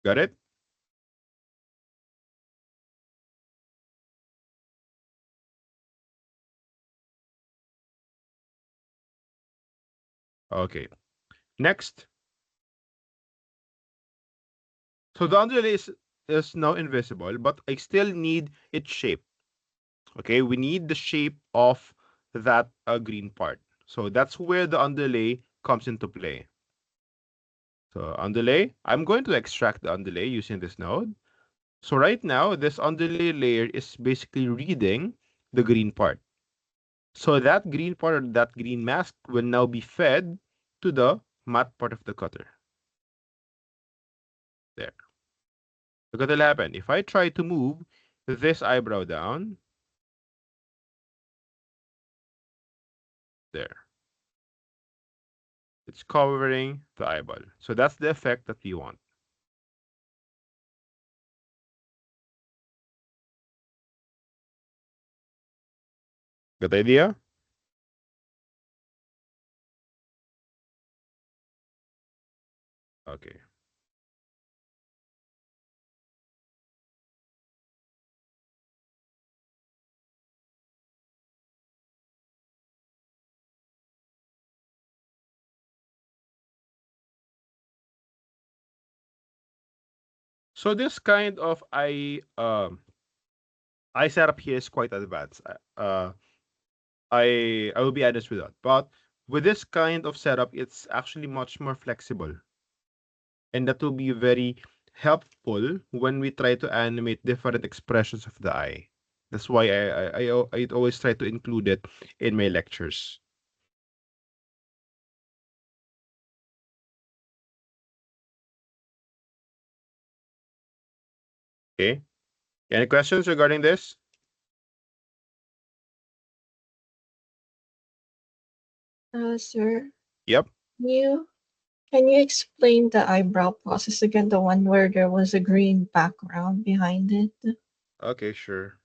Got it? Okay. Next. So the underlay is now invisible, but I still need its shape. Okay, we need the shape of that green part. So that's where the underlay comes into play. So underlay, I'm going to extract the underlay using this node. So right now, this underlay layer is basically reading the green part. So that green part or that green mask will now be fed to the matte part of the cutter. There. Look what will happen. If I try to move this eyebrow down, there. It's covering the eyeball. So that's the effect that we want. Good idea? Okay. So this kind of eye setup here is quite advanced. I will be honest with that. But with this kind of setup, it's actually much more flexible. And that will be very helpful when we try to animate different expressions of the eye. That's why I always try to include it in my lectures. Okay. Any questions regarding this? Sir, Yep. can you Can you explain the eyebrow process again? The one where there was a green background behind it? Okay, sure.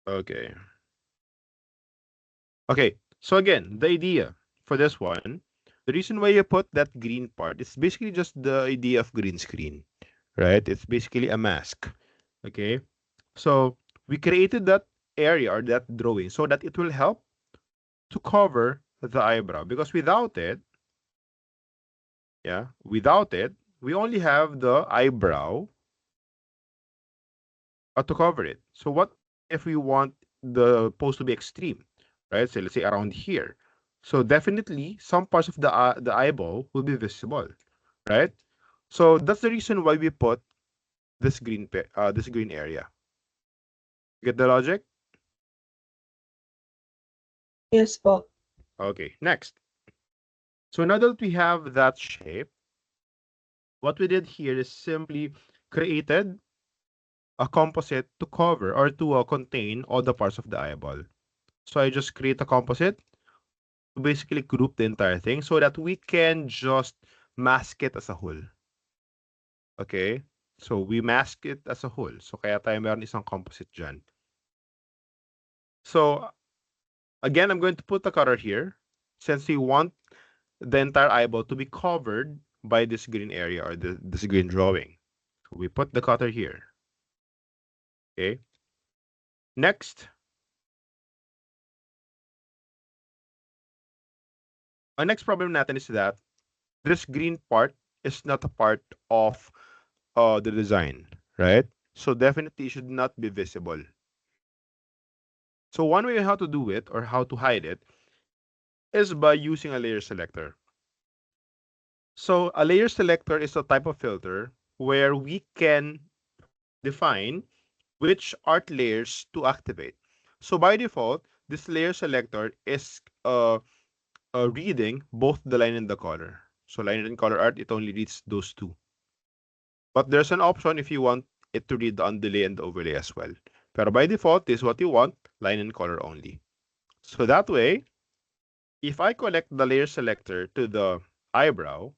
Okay. Okay, so again, the idea for this one, the reason why you put that green part is basically just the idea of green screen, right? It's basically a mask. Okay, so we created that area or that drawing so that it will help to cover the eyebrow, because without it, without it, we only have the eyebrow to cover it. So what if we want the pose to be extreme, right? So let's say around here. So definitely some parts of the eyeball will be visible, right? So that's the reason why we put this this green area. Get the logic? Yes po. Okay, next. So now that we have that shape, what we did here is simply created a composite to cover or to contain all the parts of the eyeball. So I just create a composite to basically group the entire thing so that we can just mask it as a whole. Okay? So we mask it as a whole. So kaya tayo meron isang composite dyan. So again, I'm going to put the cutter here since we want the entire eyeball to be covered by this green area or this green drawing. So we put the cutter here. Okay? Next, our next problem natin is that this green part is not a part of the design, right? So definitely it should not be visible. So one way how to do it or how to hide it is by using a layer selector. So a layer selector is a type of filter where we can define which art layers to activate. So by default, this layer selector is reading both the line and the color. So line and color art, it only reads those two. But there's an option if you want it to read the underlay and the overlay as well. Pero by default, this is what you want, line and color only. So that way, if I connect the layer selector to the eyebrow,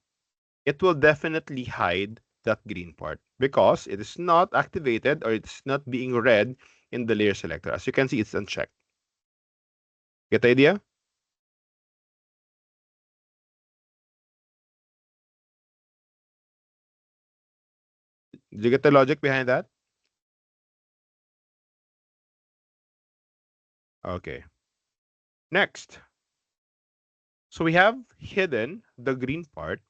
it will definitely hide that green part because it is not activated or it's not being read in the layer selector. As you can see, it's unchecked. Get the idea? Did you get the logic behind that? Okay. Next. So we have hidden the green part,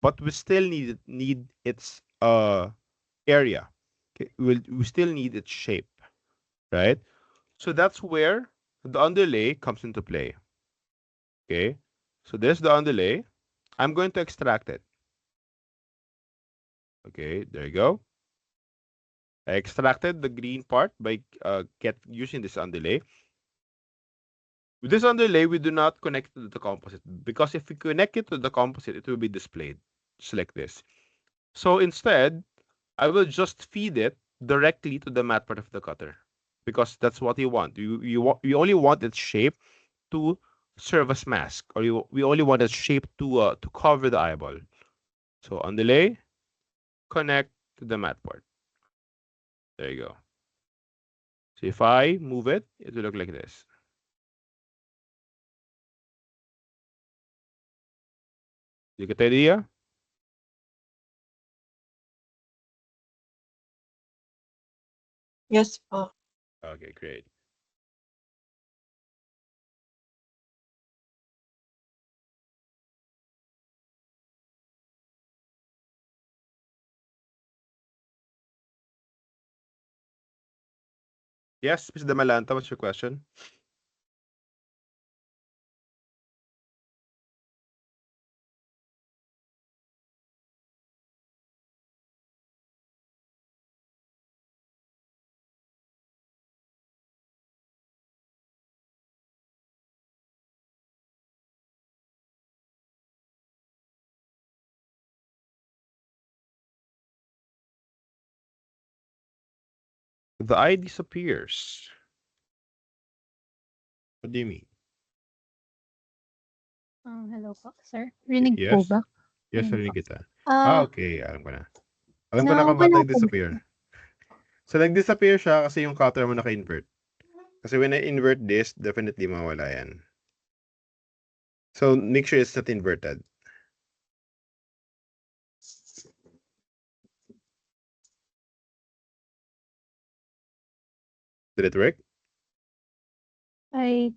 but we still need its area. Okay, we still need its shape, right? So that's where the underlay comes into play. Okay, so there's the underlay. I'm going to extract it. Okay, there you go. I extracted the green part by using this underlay. With this underlay, we do not connect it to the composite because if we connect it to the composite, it will be displayed just like this. So instead, I will just feed it directly to the matte part of the cutter because that's what you want. You only want its shape to serve as mask, or we only want its shape to cover the eyeball. So underlay, connect to the matte part. There you go. So if I move it, it will look like this. You get the idea? Yes po. Okay, great. Yes, Ms. Damalanta, what's your question? The eye disappears. What do you mean? Hello po, sir. Rinig po Yes? ba? Yes, Ayun po. narinig kita. Ah, Ah, okay. Alam ko na. Alam ko na kung ba't nawala po. nag-disappear. So, nag-disappear siya kasi yung cutter mo naka-invert. Kasi when I invert this, definitely mawala yan. So, make sure it's not inverted. Did it work? I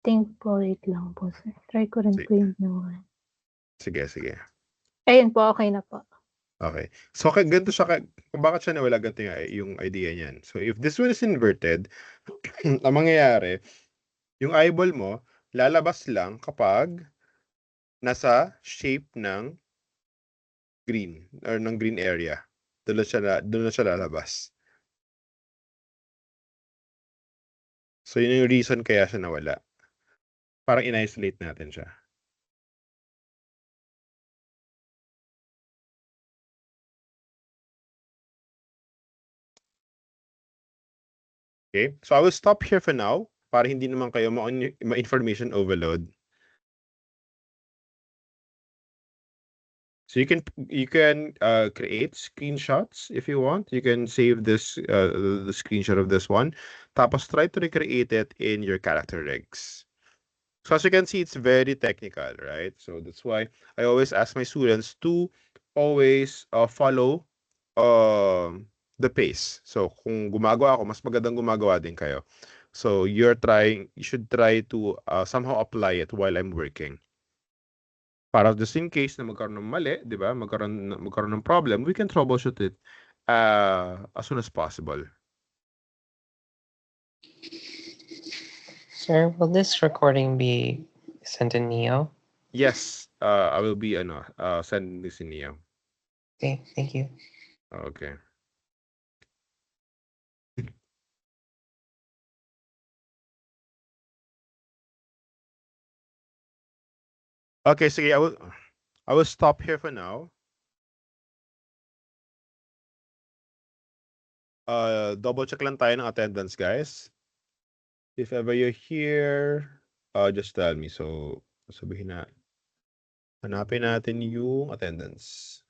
think po, wait lang po, sir. Try ko rin Sige. po yung naman. Sige, sige. Ayun po, okay na po. Okay. So, ganito siya, kung bakit siya nawala, ganito yung idea niyan. So, if this one is inverted, ang mangyayari, yung eyeball mo, lalabas lang kapag nasa shape ng green or ng green area. Doon na siya lalabas. So, yun yung reason kaya siya nawala. Parang in-isolate natin siya. Okay? So, I will stop here for now para hindi naman kayo ma-information overload. So you can create screenshots if you want. You can save this the screenshot of this one. Tapos try to recreate it in your character rigs. So as you can see, it's very technical, right? So that's why I always ask my students to always follow the pace. So kung gumagawa ako, mas magandang gumagawa din kayo. So you should try to somehow apply it while I'm working. Para just in case na magkaroon ng mali, di ba? Magkaroon ng problem, we can troubleshoot it as soon as possible. Sir, will this recording be sent in Neo? Yes, I will be sending this in Neo. Okay, thank you. Okay. Okay, sige, I will stop here for now. Double check lang tayo ng attendance, guys. If ever you're here, just tell me. So, sabihin na, hanapin natin yung attendance.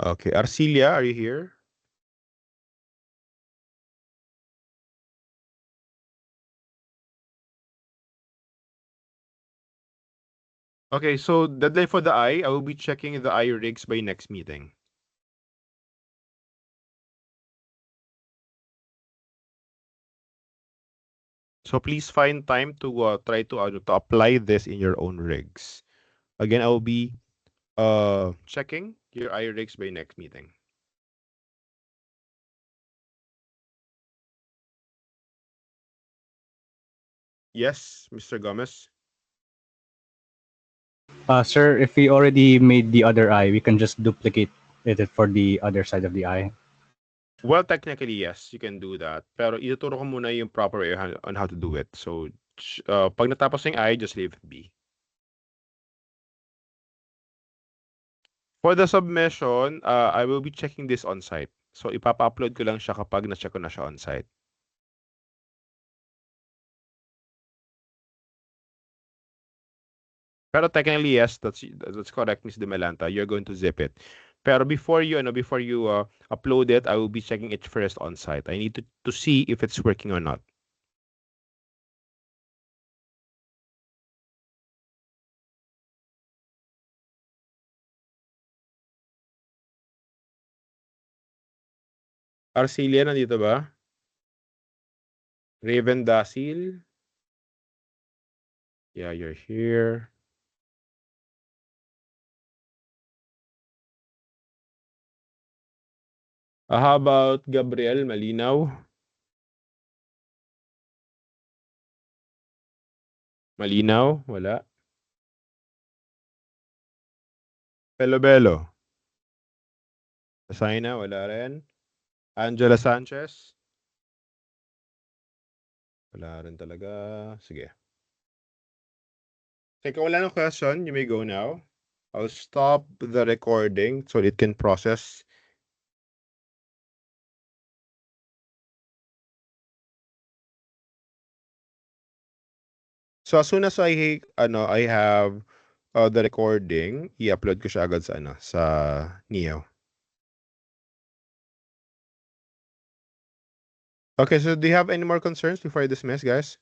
Okay, Arcelia, are you here? Okay, so deadline for the eye, I will be checking the eye rigs by next meeting. So please find time to try to apply this in your own rigs. Again, I will be checking your eye rigs by next meeting. Yes, Mr. Gomez. Sir, if we already made the other eye, we can just duplicate it for the other side of the eye. Well, technically, yes, you can do that. Pero ituturo ko muna yung proper way on how to do it. So, pag natapos yung eye, just leave it be. For the submission, I will be checking this on-site. So, ipapa-upload ko lang siya kapag na-check ko na siya on-site. Pero technically, yes, that's correct, Ms. De Melanta. You're going to zip it. Pero before you upload it, I will be checking it first on site. I need to see if it's working or not. Arcelia, nandito ba? Raven Dasil? Yeah, you're here. How about Gabriel Malinaw? Malinaw? Wala. Belo. Assigna? Wala rin. Angela Sanchez? Wala rin talaga. Sige. Okay, kung wala ng question, you may go now. I'll stop the recording so it can process. So as soon as I have the recording, i-upload ko siya agad sa Neo. Okay, so do you have any more concerns before I dismiss, guys?